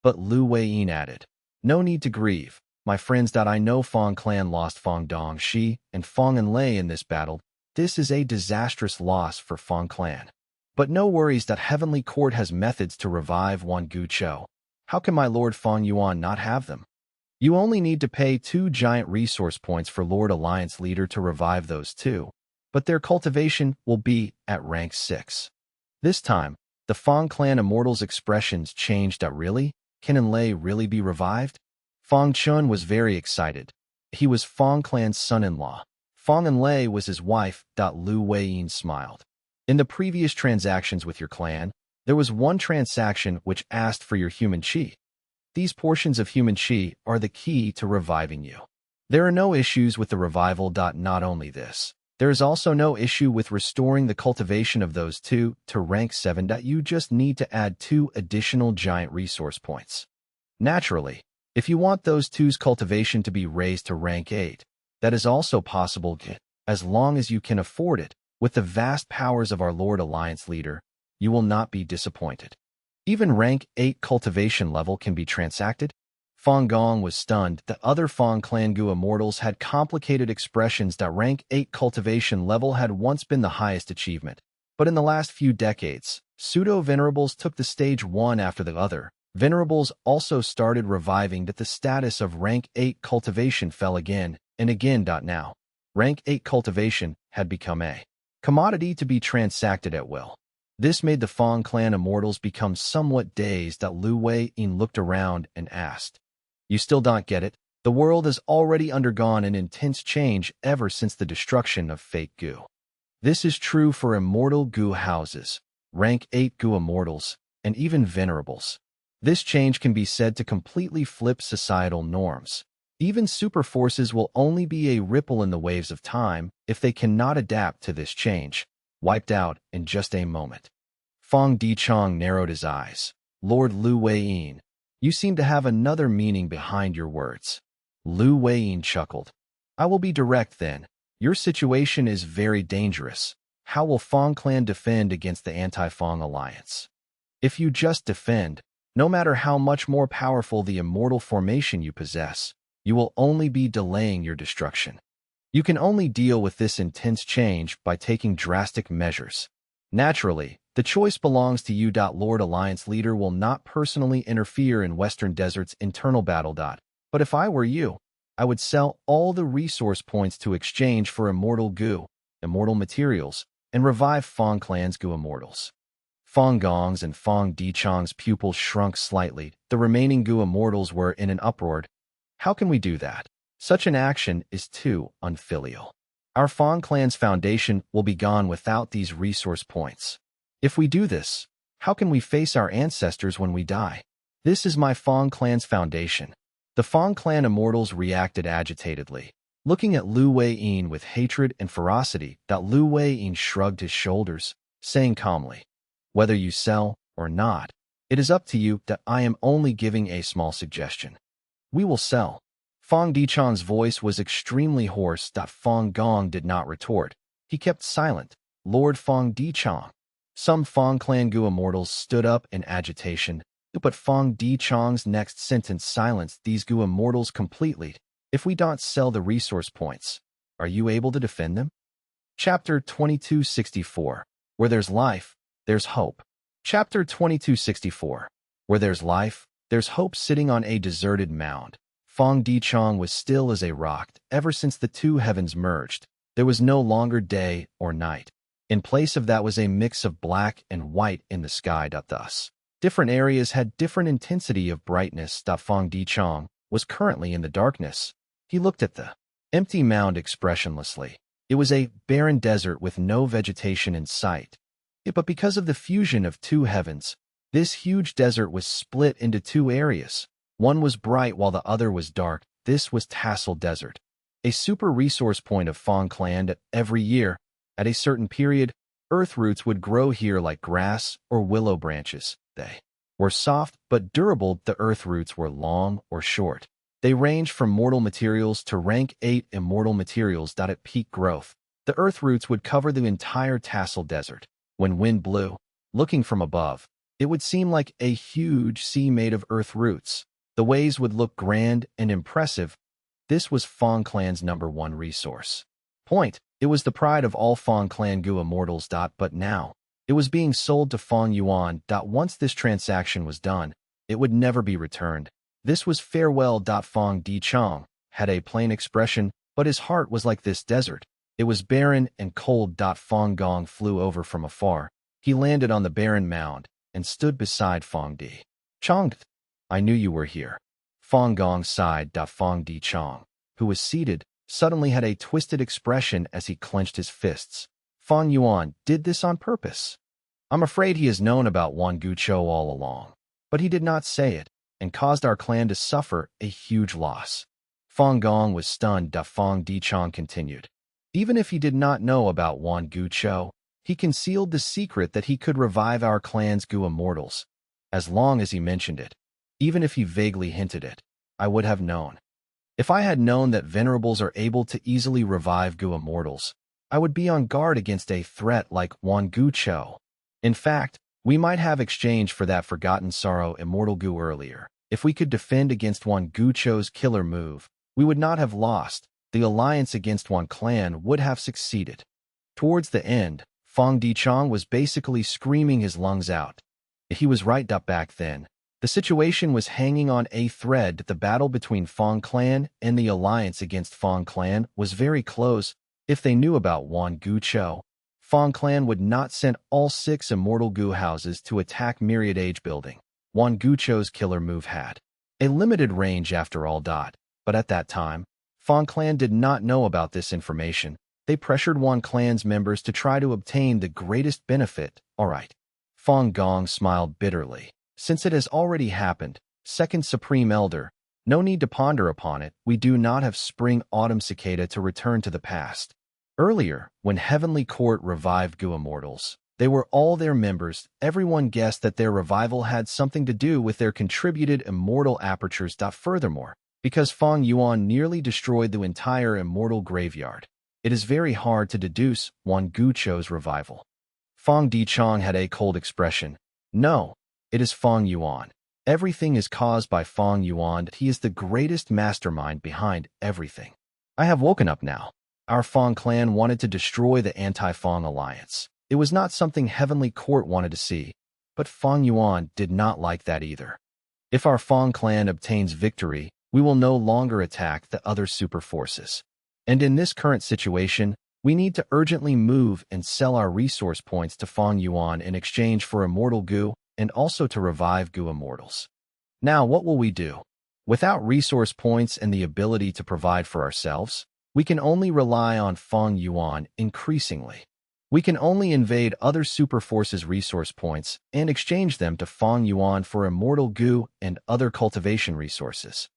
but Lu Weiyin added, no need to grieve, my friends. I know Feng Clan lost Feng Dongxi and Feng Enlei in this battle. This is a disastrous loss for Feng Clan. But no worries. Heavenly Court has methods to revive Wan Gucho. How can my Lord Feng Yuan not have them? You only need to pay 2 giant resource points for Lord Alliance Leader to revive those 2, but their cultivation will be at rank 6. This time, the Feng Clan Immortals' expressions changed. Really? Can Enlei really be revived? Feng Chun was very excited. He was Feng Clan's son-in-law. Feng Enlei was his wife. Lu Weiyin smiled. In the previous transactions with your clan, there was one transaction which asked for your human chi. These portions of human chi are the key to reviving you. There are no issues with the revival. Not only this, there is also no issue with restoring the cultivation of those 2 to rank 7. You just need to add 2 additional giant resource points. Naturally, if you want those two's cultivation to be raised to rank 8, that is also possible, as long as you can afford it. With the vast powers of our Lord Alliance Leader, you will not be disappointed. Even rank 8 cultivation level can be transacted. Feng Gong was stunned. The other Feng Clan Gu immortals had complicated expressions that rank 8 cultivation level had once been the highest achievement. But in the last few decades, pseudo-venerables took the stage one after the other. Venerables also started reviving that the status of rank 8 cultivation fell again and again. Now, rank 8 cultivation had become a commodity to be transacted at will. This made the Feng clan immortals become somewhat dazed. Lu Wei-yin looked around and asked, "You still don't get it? The world has already undergone an intense change ever since the destruction of fake Gu. This is true for immortal Gu houses, rank 8 Gu immortals, and even venerables. This change can be said to completely flip societal norms. Even super forces will only be a ripple in the waves of time if they cannot adapt to this change, wiped out in just a moment." Fang Dichong narrowed his eyes. "Lord Lu Wei-yin, you seem to have another meaning behind your words." Lu Wei-yin chuckled. "I will be direct then. Your situation is very dangerous. How will Feng clan defend against the anti-Feng alliance? If you just defend, no matter how much more powerful the immortal formation you possess, you will only be delaying your destruction. You can only deal with this intense change by taking drastic measures. Naturally, the choice belongs to you. Lord Alliance Leader will not personally interfere in Western Desert's internal battle. But if I were you, I would sell all the resource points to exchange for immortal Gu, immortal materials, and revive Feng clan's Gu immortals." Feng Gong's and Feng Dichong's pupils shrunk slightly. The remaining Gu immortals were in an uproar. "How can we do that? Such an action is too unfilial. Our Feng clan's foundation will be gone without these resource points. If we do this, how can we face our ancestors when we die? This is my Feng clan's foundation." The Feng clan immortals reacted agitatedly, looking at Lu Wei-yin with hatred and ferocity. Lu Wei-yin shrugged his shoulders, saying calmly, "Whether you sell or not, it is up to you. I am only giving a small suggestion. We will sell." Fang Dichong's voice was extremely hoarse. Feng Gong did not retort. He kept silent. "Lord Fang Dichong." Some Feng clan Gu immortals stood up in agitation, but Fang Dichong's next sentence silenced these Gu immortals completely. "If we don't sell the resource points, are you able to defend them?" Chapter 2264. Where there's life, there's hope. Chapter 2264. Where there's life, there's hope. Sitting on a deserted mound, Fang Dichong was still as a rock. Ever since the two heavens merged, there was no longer day or night. In place of that was a mix of black and white in the sky. Thus, different areas had different intensity of brightness. Fang Dichong was currently in the darkness. He looked at the empty mound expressionlessly. It was a barren desert with no vegetation in sight. But because of the fusion of two heavens, this huge desert was split into two areas. One was bright while the other was dark. This was Tassel Desert, a super resource point of Feng clan. Every year, at a certain period, earth roots would grow here like grass or willow branches. They were soft but durable. The earth roots were long or short. They ranged from mortal materials to rank 8 immortal materials. At peak growth, the earth roots would cover the entire Tassel Desert. When wind blew, looking from above, it would seem like a huge sea made of earth roots. The waves would look grand and impressive. This was Feng clan's #1 resource point. It was the pride of all Feng clan Gu immortals. But now, it was being sold to Fang Yuan. Once this transaction was done, it would never be returned. This was farewell. Fang Dichong had a plain expression, but his heart was like this desert. It was barren and cold. Feng Gong flew over from afar. He landed on the barren mound and stood beside Fang Dichong. "I knew you were here." Feng Gong sighed. Fang Dichong, who was seated, suddenly had a twisted expression as he clenched his fists. "Fang Yuan did this on purpose. I'm afraid he has known about Wan Guchou all along, but he did not say it, and caused our clan to suffer a huge loss." Feng Gong was stunned. Fang Dichong continued. "Even if he did not know about Wan Guchou, he concealed the secret that he could revive our clan's Gu immortals. As long as he mentioned it, Even if he vaguely hinted it, I would have known. If I had known that venerables are able to easily revive Gu immortals, I would be on guard against a threat like Wan Gu Cho. In fact, we might have exchanged for that forgotten sorrow immortal Gu earlier. If we could defend against Wan Gu Cho's killer move, we would not have lost. The alliance against Wan Clan would have succeeded. Towards the end, Fang Dichong was basically screaming his lungs out. He was right. Back then, the situation was hanging on a thread. The battle between Fang Clan and the alliance against Fang Clan was very close. If they knew about Wan Gu Cho, Fang Clan would not send all 6 immortal Gu houses to attack Myriad Age Building. Wan Gu Cho's killer move had a limited range after all. But at that time, Fang Clan did not know about this information. They pressured Wan Clan's members to try to obtain the greatest benefit. Alright. Fang Gong smiled bitterly. Since it has already happened, Second Supreme Elder, no need to ponder upon it. We do not have Spring-Autumn Cicada to return to the past. Earlier, when Heavenly Court revived Gu Immortals, they were all their members. Everyone guessed that their revival had something to do with their contributed immortal apertures. Furthermore, because Fang Yuan nearly destroyed the entire immortal graveyard, it is very hard to deduce Wan Gu Cho's revival. Fang Dichong had a cold expression. No, it is Fang Yuan. Everything is caused by Fang Yuan. He is the greatest mastermind behind everything. I have woken up now. Our Fang clan wanted to destroy the anti-Fang alliance. It was not something Heavenly Court wanted to see, but Fang Yuan did not like that either. If our Fang clan obtains victory, we will no longer attack the other super forces. And in this current situation, we need to urgently move and sell our resource points to Fang Yuan in exchange for immortal Gu and also to revive Gu immortals. Now what will we do? Without resource points and the ability to provide for ourselves, we can only rely on Fang Yuan increasingly. We can only invade other super forces' resource points and exchange them to Fang Yuan for immortal Gu and other cultivation resources.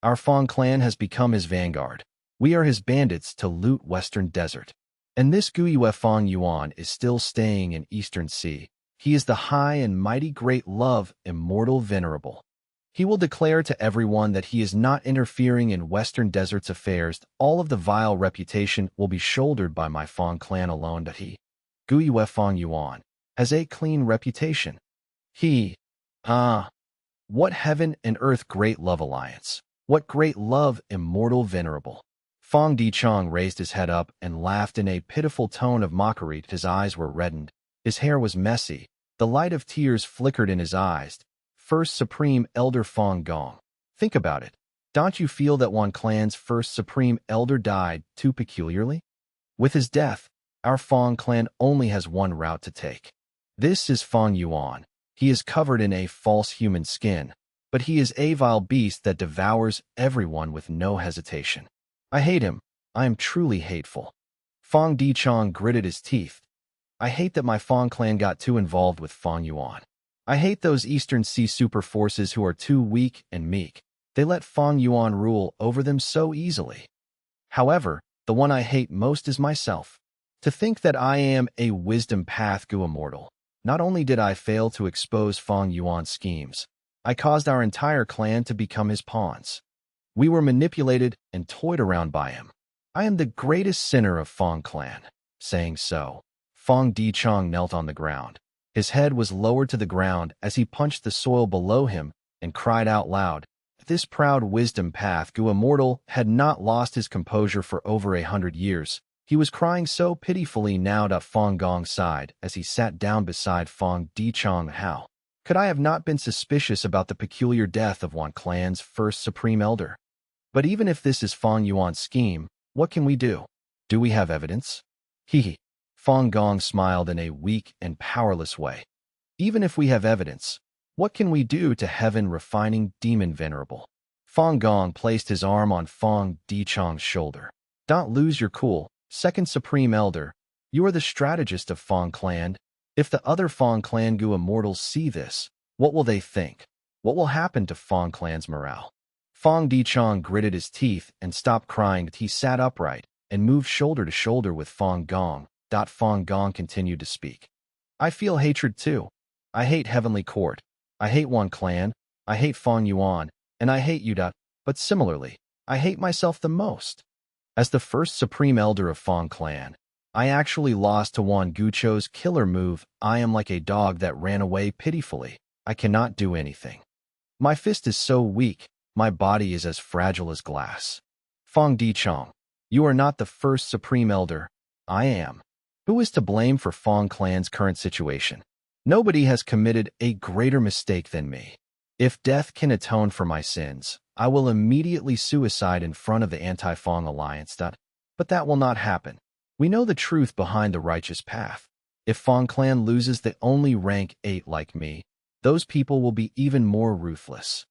Our Fang clan has become his vanguard. We are his bandits to loot Western Desert. And this Guiyue Fang Yuan is still staying in Eastern Sea. He is the high and mighty great love, immortal venerable. He will declare to everyone that he is not interfering in Western Desert's affairs. All of the vile reputation will be shouldered by my Fang clan alone. That he, Guiyue Fang Yuan, has a clean reputation. What heaven and earth great love alliance. What great love, immortal venerable. Fang Dichong raised his head up and laughed in a pitiful tone of mockery. His eyes were reddened. His hair was messy. The light of tears flickered in his eyes. First Supreme Elder Fang Gong. Think about it. Don't you feel that Wan Clan's first Supreme Elder died too peculiarly? With his death, our Fang clan only has one route to take. This is Fang Yuan. He is covered in a false human skin, but he is a vile beast that devours everyone with no hesitation. I hate him. I am truly hateful. Fang Dichong gritted his teeth. I hate that my Fang clan got too involved with Fang Yuan. I hate those Eastern Sea super forces who are too weak and meek. They let Fang Yuan rule over them so easily. However, the one I hate most is myself. To think that I am a wisdom path Gu immortal. Not only did I fail to expose Fang Yuan's schemes, I caused our entire clan to become his pawns. We were manipulated and toyed around by him. I am the greatest sinner of Fang clan. Saying so, Fang Dichong knelt on the ground. His head was lowered to the ground as he punched the soil below him and cried out loud. This proud wisdom path Gu immortal had not lost his composure for over 100 years. He was crying so pitifully now. Fang Gong sighed as he sat down beside Fang Dichong. How could I have not been suspicious about the peculiar death of Wan Clan's first Supreme Elder? But even if this is Fang Yuan's scheme, what can we do? Do we have evidence? Fang Gong smiled in a weak and powerless way. Even if we have evidence, what can we do to heaven refining demon venerable? Fang Gong placed his arm on Fang Dichong's shoulder. Don't lose your cool, Second Supreme Elder. You are the strategist of Fang clan. If the other Fang clan Gu immortals see this, what will they think? What will happen to Fang clan's morale? Fang Dichong gritted his teeth and stopped crying. He sat upright and moved shoulder to shoulder with Fang Gong. Fang Gong continued to speak. I feel hatred too. I hate Heavenly Court. I hate Wan Clan. I hate Fang Yuan, and I hate you. But similarly, I hate myself the most. As the first supreme elder of Fang clan, I actually lost to Wan Gucho's killer move. I am like a dog that ran away pitifully. I cannot do anything. My fist is so weak, my body is as fragile as glass. Fang Dichong, you are not the first supreme elder. I am. Who is to blame for Fang clan's current situation? Nobody has committed a greater mistake than me. If death can atone for my sins, I will immediately suicide in front of the anti-Fang alliance. But that will not happen. We know the truth behind the righteous path. If Fang clan loses the only rank 8 like me, those people will be even more ruthless.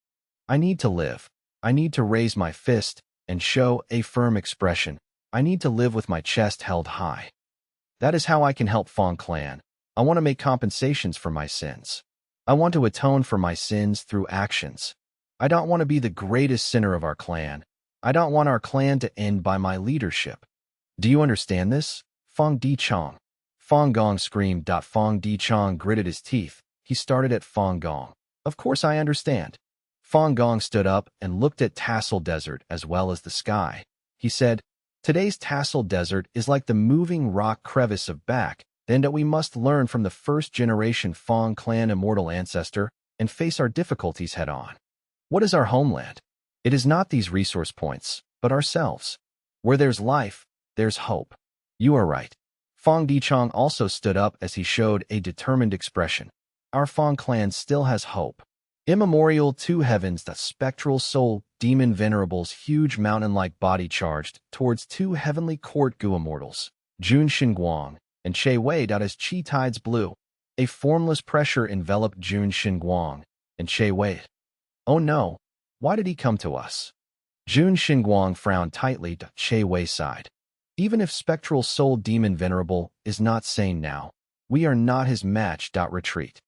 I need to live. I need to raise my fist and show a firm expression. I need to live with my chest held high. That is how I can help Fang clan. I want to make compensations for my sins. I want to atone for my sins through actions. I don't want to be the greatest sinner of our clan. I don't want our clan to end by my leadership. Do you understand this? Fang Dichong. Fang Gong screamed. Fang Dichong gritted his teeth. He started at Fang Gong. Of course I understand. Fang Gong stood up and looked at Tassel Desert as well as the sky. He said, today's Tassel Desert is like the moving rock crevice of back, then that we must learn from the first generation Fang clan immortal ancestor and face our difficulties head on. What is our homeland? It is not these resource points, but ourselves. Where there's life, there's hope. You are right. Fang Dichong also stood up as he showed a determined expression. Our Fang clan still has hope. Immemorial two heavens, the spectral soul, demon venerables, huge mountain-like body charged towards two heavenly court gu immortals, Jun Xinguang and Che Wei. As chi tides blew, a formless pressure enveloped Jun Xinguang and Che Wei. Oh no, why did he come to us? Jun Xinguang frowned tightly. Che Wei sighed. Even if spectral soul demon venerable is not sane now, we are not his match. Retreat.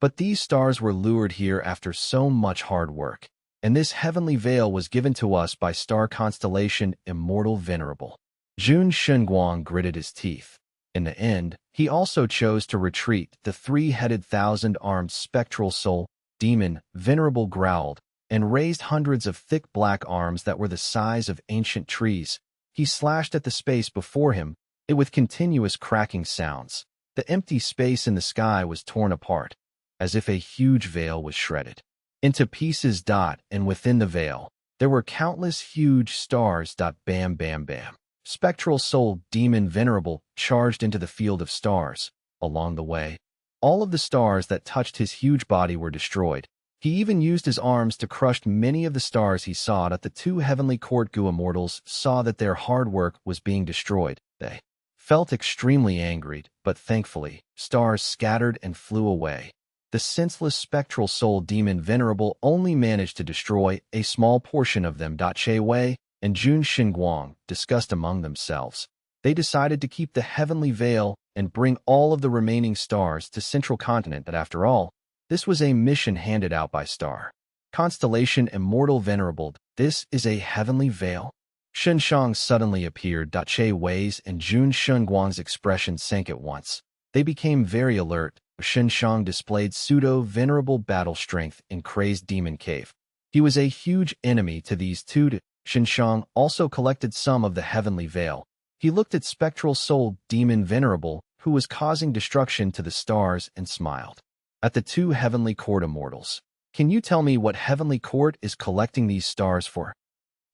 But these stars were lured here after so much hard work, and this heavenly veil was given to us by star constellation Immortal Venerable. Jun Xinguang gritted his teeth. In the end, he also chose to retreat. The three-headed thousand-armed spectral soul, demon, venerable growled, and raised hundreds of thick black arms that were the size of ancient trees. He slashed at the space before him, it with continuous cracking sounds. The empty space in the sky was torn apart, as if a huge veil was shredded into pieces. And within the veil, there were countless huge stars. Bam, bam, bam. Spectral soul, demon venerable, charged into the field of stars. Along the way, all of the stars that touched his huge body were destroyed. He even used his arms to crush many of the stars he saw. The two heavenly court gu immortals saw that their hard work was being destroyed. They felt extremely angry, but thankfully, stars scattered and flew away. The senseless spectral soul demon venerable only managed to destroy a small portion of them. Che Wei and Jun Xinguang discussed among themselves. They decided to keep the heavenly veil and bring all of the remaining stars to Central Continent. But after all, this was a mission handed out by Star Constellation Immortal Venerable. This is a heavenly veil. Shenshang suddenly appeared. Che Wei's and Jun Xinguang's expressions sank at once. They became very alert. Shenshang displayed pseudo-venerable battle strength in Crazed Demon Cave. He was a huge enemy to these two. Shenshang also collected some of the heavenly veil. He looked at spectral soul demon venerable, who was causing destruction to the stars, and smiled at the two heavenly court immortals. Can you tell me what heavenly court is collecting these stars for?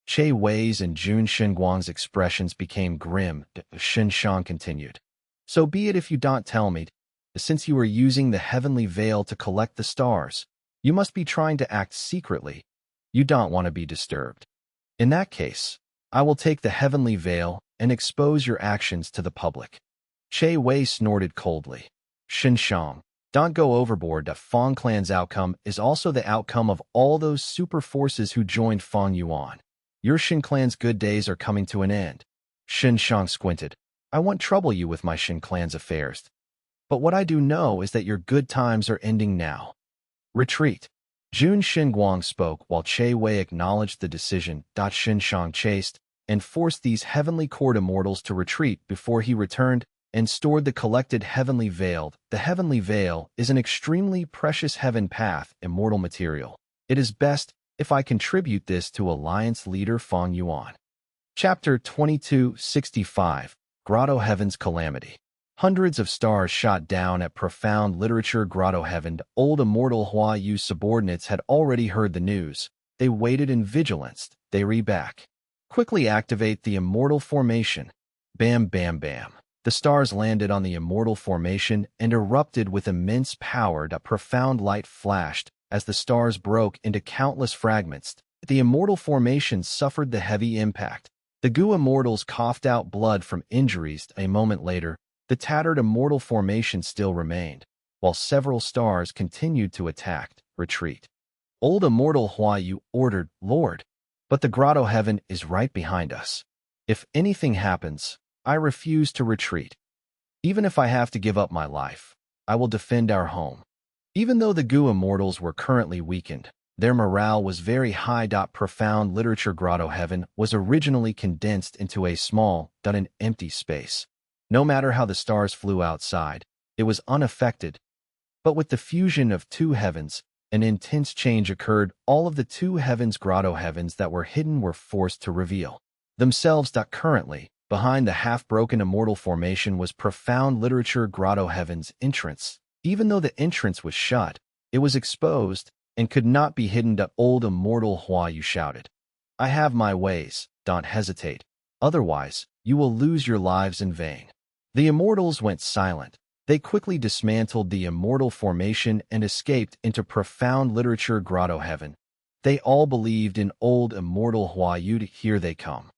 Che Wei's and Jun Xinguang's expressions became grim. Shenshang continued. So be it if you don't tell me. Since you are using the heavenly veil to collect the stars, you must be trying to act secretly. You don't want to be disturbed. In that case, I will take the heavenly veil and expose your actions to the public. Che Wei snorted coldly. Shenshang, don't go overboard. The Fang clan's outcome is also the outcome of all those super forces who joined Fang Yuan. Your Shen clan's good days are coming to an end. Shenshang squinted. I won't trouble you with my Shen clan's affairs. But what I do know is that your good times are ending now. Retreat. Jun Xinguang spoke while Che Wei acknowledged the decision. Shenshang chased and forced these heavenly court immortals to retreat before he returned and stored the collected heavenly veil. The heavenly veil is an extremely precious heaven path, immortal material. It is best if I contribute this to Alliance leader Fang Yuan. Chapter 2265, Grotto Heaven's Calamity. Hundreds of stars shot down at profound literature Grotto Heaven. Old immortal Hua Yu's subordinates had already heard the news. They waited in vigilance. They re-back. Quickly activate the immortal formation. Bam, bam, bam. The stars landed on the immortal formation and erupted with immense power. A profound light flashed as the stars broke into countless fragments. The immortal formation suffered the heavy impact. The Gu immortals coughed out blood from injuries. A moment later, the tattered immortal formation still remained, while several stars continued to attack. Retreat. Old immortal Hua Yu ordered, Lord, but the Grotto Heaven is right behind us. If anything happens, I refuse to retreat. Even if I have to give up my life, I will defend our home. Even though the Gu immortals were currently weakened, their morale was very high. Profound literature Grotto Heaven was originally condensed into a small, and empty space. No matter how the stars flew outside, it was unaffected. But with the fusion of two heavens, an intense change occurred. All of the two heavens Grotto Heavens that were hidden were forced to reveal themselves. Currently, behind the half-broken immortal formation was profound literature Grotto Heaven's entrance. Even though the entrance was shut, it was exposed and could not be hidden. Old immortal Hua Yu shouted, I have my ways, don't hesitate. Otherwise, you will lose your lives in vain. The immortals went silent. They quickly dismantled the immortal formation and escaped into profound literature Grotto Heaven. They all believed in old immortal Hua Yu. Here they come.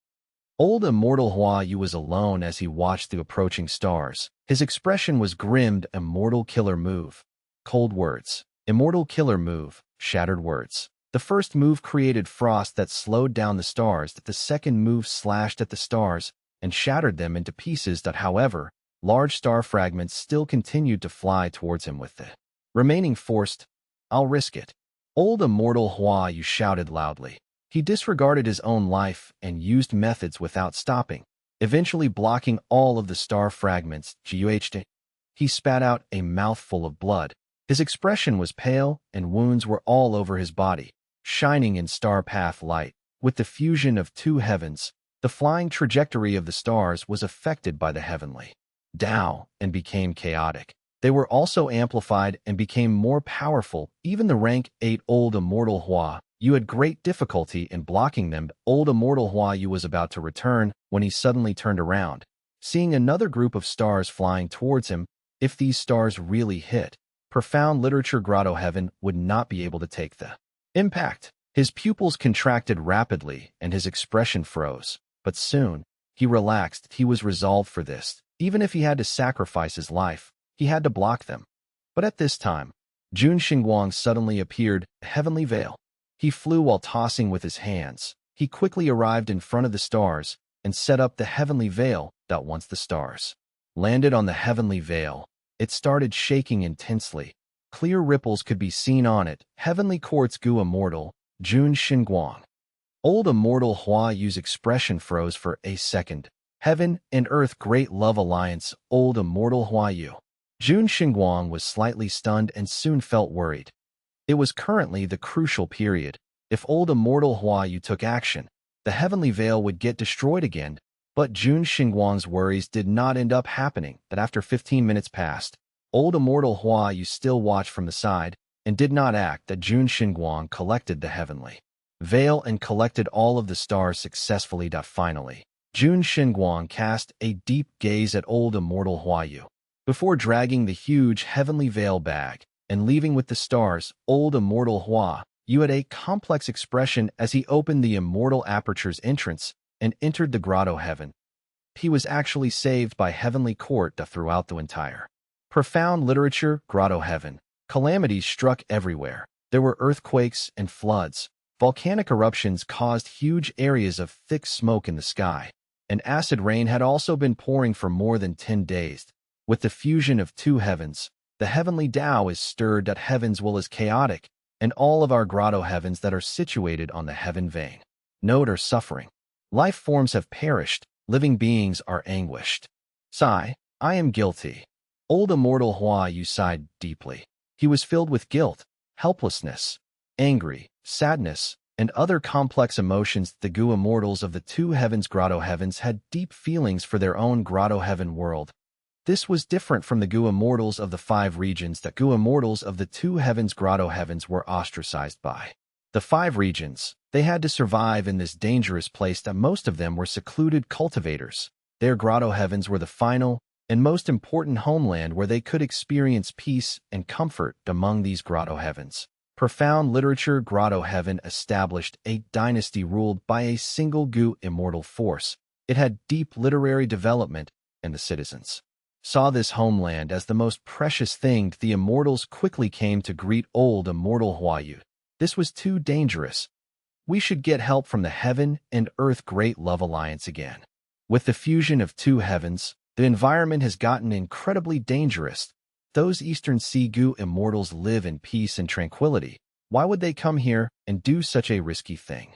Old immortal Hua Yu was alone as he watched the approaching stars. His expression was grim. Immortal killer move. Cold words. Immortal killer move. Shattered words. The first move created frost that slowed down the stars. The second move slashed at the stars and shattered them into pieces. However, large star fragments still continued to fly towards him with the remaining forced. I'll risk it. Old immortal Hua Yu shouted loudly. He disregarded his own life and used methods without stopping, eventually blocking all of the star fragments. He spat out a mouthful of blood. His expression was pale, and wounds were all over his body, shining in star path light. With the fusion of two heavens, the flying trajectory of the stars was affected by the heavenly Tao and became chaotic. They were also amplified and became more powerful. Even the rank 8 old immortal Hua Yu had great difficulty in blocking them. Old immortal Hua Yu was about to return when he suddenly turned around, seeing another group of stars flying towards him. If these stars really hit, profound literature Grotto Heaven would not be able to take the impact. His pupils contracted rapidly and his expression froze. But soon, he relaxed. He was resolved for this. Even if he had to sacrifice his life, he had to block them. But at this time, Jun Xingguang suddenly appeared, a heavenly veil. He flew while tossing with his hands. He quickly arrived in front of the stars and set up the heavenly veil. Once the stars landed on the heavenly veil, it started shaking intensely. Clear ripples could be seen on it. Heavenly Quartz Gu Immortal, Jun Xingguang. Old immortal Hua Yu's expression froze for a second. Heaven and Earth Great Love Alliance, old immortal Hua Yu. Jun Xingguang was slightly stunned and soon felt worried. It was currently the crucial period. If old immortal Hua Yu took action, the heavenly veil would get destroyed again. But Jun Xingguang's worries did not end up happening. That after 15 minutes passed, old immortal Hua Yu still watched from the side and did not act. That Jun Xingguang collected the heavenly veil and collected all of the stars successfully. Finally, Jun Xingguang cast a deep gaze at old immortal Hua Yu. Before dragging the huge heavenly veil bag and leaving with the stars, old immortal Hua Yu had a complex expression as he opened the immortal aperture's entrance and entered the Grotto Heaven. He was actually saved by heavenly court throughout the entire profound literature Grotto Heaven. Calamities struck everywhere. There were earthquakes and floods. Volcanic eruptions caused huge areas of thick smoke in the sky. And acid rain had also been pouring for more than 10 days. With the fusion of two heavens, the heavenly Tao is stirred. Heavens will is chaotic, and all of our Grotto Heavens that are situated on the heaven vein node are suffering. Life forms have perished, living beings are anguished. Sigh, I am guilty. Old immortal Hua Yu sighed deeply. He was filled with guilt, helplessness, angry, sadness, and other complex emotions. The Gu immortals of the two heavens grotto heavens had deep feelings for their own grotto heaven world. This was different from the Gu immortals of the five regions. The Gu immortals of the two heavens grotto heavens were ostracized by the five regions. They had to survive in this dangerous place that most of them were secluded cultivators. Their grotto heavens were the final and most important homeland where they could experience peace and comfort. Among these grotto heavens, profound literature grotto heaven established a dynasty ruled by a single Gu immortal force. It had deep literary development, and the citizens saw this homeland as the most precious thing. The immortals quickly came to greet old immortal Huayu. This was too dangerous. We should get help from the Heaven and Earth Great Love Alliance again. With the fusion of two heavens, the environment has gotten incredibly dangerous. Those Eastern Sea Gu immortals live in peace and tranquility. Why would they come here and do such a risky thing?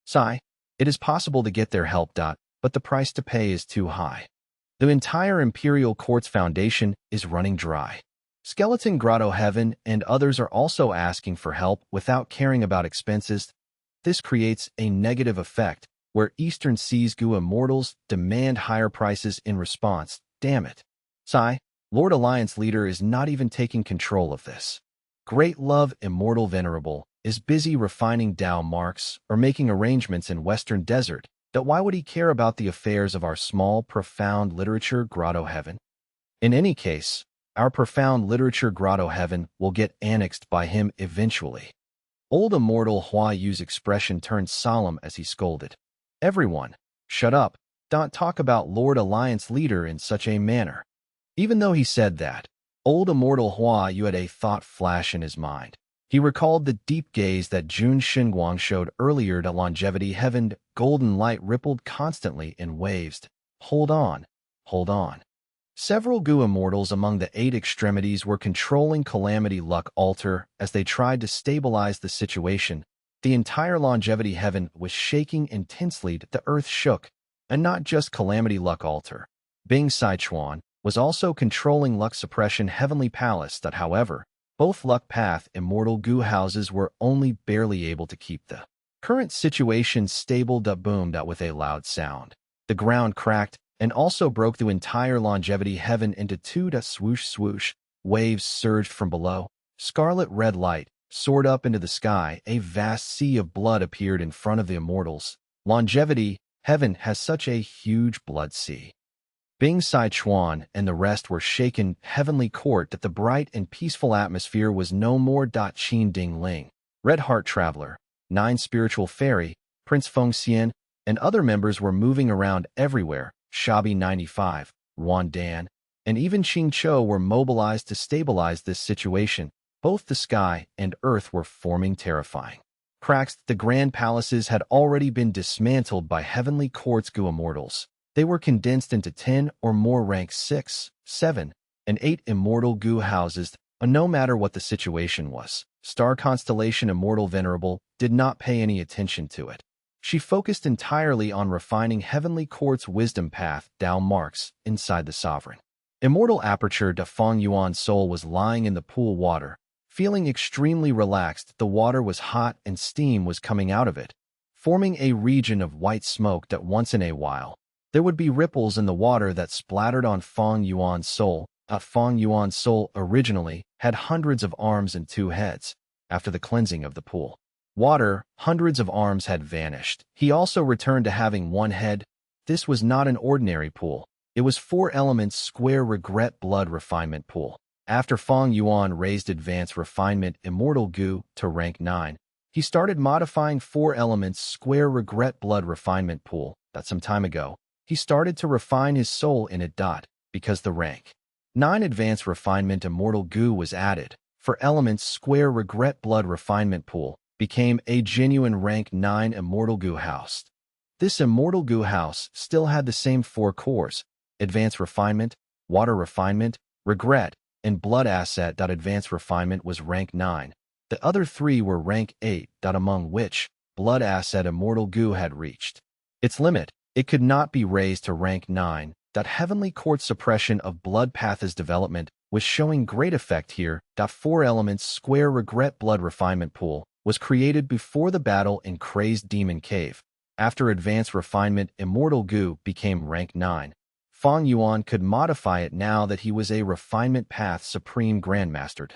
Sigh. It is possible to get their help. But the price to pay is too high. The entire Imperial Court's foundation is running dry. Skeleton Grotto Heaven and others are also asking for help without caring about expenses. This creates a negative effect where Eastern Seas Gu immortals demand higher prices in response. Damn it. Sigh. Lord Alliance leader is not even taking control of this. Great Love Immortal Venerable is busy refining Tao marks or making arrangements in Western Desert. Why would he care about the affairs of our small, profound literature grotto heaven? In any case, our profound literature grotto heaven will get annexed by him eventually. Old immortal Huayu's expression turned solemn as he scolded. Everyone, shut up. Don't talk about Lord Alliance leader in such a manner. Even though he said that, old immortal Huayu had a thought flash in his mind. He recalled the deep gaze that Jun Xinguang showed earlier to longevity heaven. Golden light rippled constantly in waves. Hold on. Hold on. Several Gu immortals among the 8 extremities were controlling Calamity Luck Altar as they tried to stabilize the situation. The entire longevity heaven was shaking intensely. The earth shook, and not just Calamity Luck Altar. Bing Sichuan was also controlling Luck Suppression Heavenly Palace. However, both Luck Path immortal Gu houses were only barely able to keep the current situation stable. Boomed out with a loud sound. The ground cracked and also broke the entire longevity heaven into two. Swoosh swoosh. Waves surged from below. Scarlet red light soared up into the sky. A vast sea of blood appeared in front of the immortals. Longevity heaven has such a huge blood sea. Bing Sichuan and the rest were shaken. Heavenly court that the bright and peaceful atmosphere was no more. Qin Ding Ling, Red Heart Traveler, 9 Spiritual Fairy, Prince Feng Xian, and other members were moving around everywhere. Shabi 95, Ruan Dan, and even Xing Chou were mobilized to stabilize this situation. Both the sky and earth were forming terrifying cracks. The grand palaces had already been dismantled by Heavenly Court's Gu immortals. They were condensed into 10 or more rank 6, 7, and 8 immortal Gu houses. No matter what the situation was, Star Constellation Immortal Venerable did not pay any attention to it. She focused entirely on refining Heavenly Court's wisdom path. Tao marks inside the sovereign immortal aperture. Fang Yuan's soul was lying in the pool water, feeling extremely relaxed. The water was hot and steam was coming out of it, forming a region of white smoke. Once in a while, there would be ripples in the water that splattered on Fang Yuan's soul. Fang Yuan's soul originally had hundreds of arms and 2 heads. After the cleansing of the pool water, hundreds of arms had vanished. He also returned to having 1 head. This was not an ordinary pool. It was 4 elements square regret blood refinement pool. After Fang Yuan raised advanced refinement immortal Gu to rank 9, he started modifying 4 elements square regret blood refinement pool. Some time ago, he started to refine his soul in it. Because the rank 9 advanced refinement immortal Gu was added for elements square regret blood refinement pool, became a genuine rank 9 immortal Gu house. This immortal Gu house still had the same 4 cores: advanced refinement, water refinement, regret, and blood asset. Advanced refinement was rank 9. The other 3 were rank 8. Among which blood asset immortal Gu had reached its limit. It could not be raised to rank 9. Heavenly Court's suppression of blood path's development was showing great effect here. 4 elements square regret blood refinement pool was created before the battle in Crazed Demon Cave. After advanced refinement, Immortal Goo became rank 9. Fang Yuan could modify it now that he was a refinement path supreme grandmastered.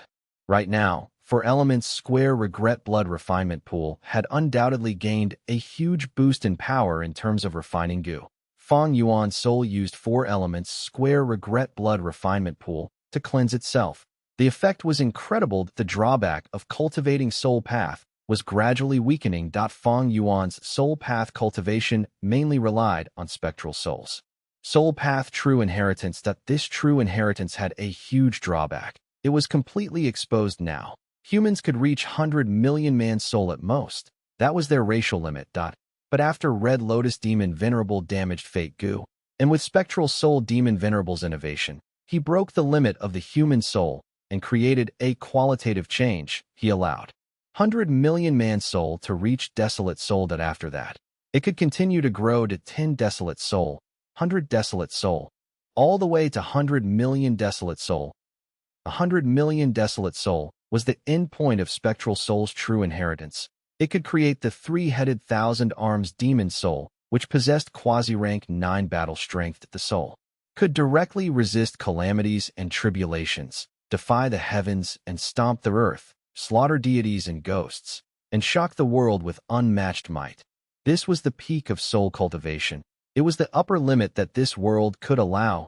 Right now, 4 elements square regret blood refinement pool had undoubtedly gained a huge boost in power in terms of refining goo. Fang Yuan's soul used 4 elements square regret blood refinement pool to cleanse itself. The effect was incredible. The drawback of cultivating soul path was gradually weakening. Fang Yuan's soul path cultivation mainly relied on spectral souls. Soul path true inheritance. This true inheritance had a huge drawback. It was completely exposed now. Humans could reach 100 million man soul at most. That was their racial limit. But after Red Lotus Demon Venerable damaged Fate Goo, and with Spectral Soul Demon Venerable's innovation, he broke the limit of the human soul and created a qualitative change. He allowed 100 million man soul to reach Desolate Soul. After that, it could continue to grow to 10 Desolate Soul, 100 Desolate Soul, all the way to 100 million Desolate Soul. 100 million Desolate Soul was the end point of Spectral Soul's true inheritance. It could create the 3-headed 1,000 arms demon soul, which possessed quasi-rank 9 battle strength. The soul could directly resist calamities and tribulations, defy the heavens and stomp the earth, slaughter deities and ghosts, and shock the world with unmatched might. This was the peak of soul cultivation. It was the upper limit that this world could allow.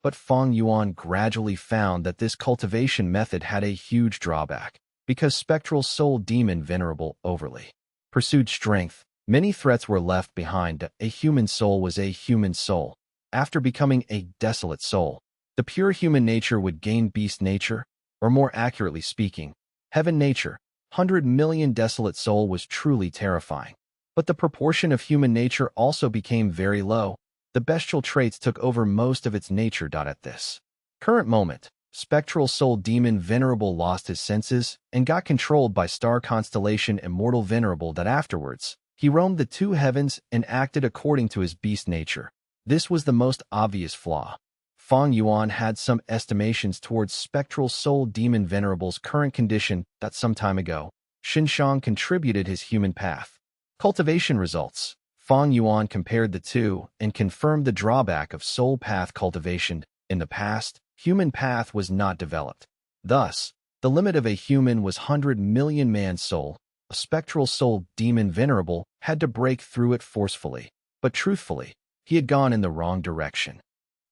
But Fang Yuan gradually found that this cultivation method had a huge drawback. Because Spectral Soul Demon Venerable overly pursued strength, many threats were left behind. A human soul was a human soul. After becoming a desolate soul, the pure human nature would gain beast nature, or more accurately speaking, heaven nature. 100 million desolate soul was truly terrifying. But the proportion of human nature also became very low. The bestial traits took over most of its nature. At this current moment, Spectral Soul Demon Venerable lost his senses and got controlled by star constellation Immortal Venerable. Afterwards, he roamed the 2 heavens and acted according to his beast nature. This was the most obvious flaw. Fang Yuan had some estimations towards Spectral Soul Demon Venerable's current condition. Some time ago, Xinshang contributed his human path cultivation results. Fang Yuan compared the two and confirmed the drawback of soul path cultivation. In the past, human path was not developed. Thus, the limit of a human was 100 million man soul. A Spectral Soul Demon Venerable had to break through it forcefully. But truthfully, he had gone in the wrong direction.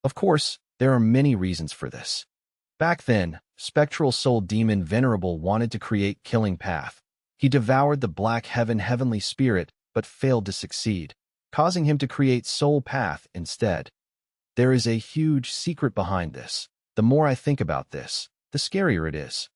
Of course, there are many reasons for this. Back then, Spectral Soul Demon Venerable wanted to create killing path. He devoured the Black Heaven Heavenly Spirit, but failed to succeed, causing him to create soul path instead. There is a huge secret behind this. The more I think about this, the scarier it is.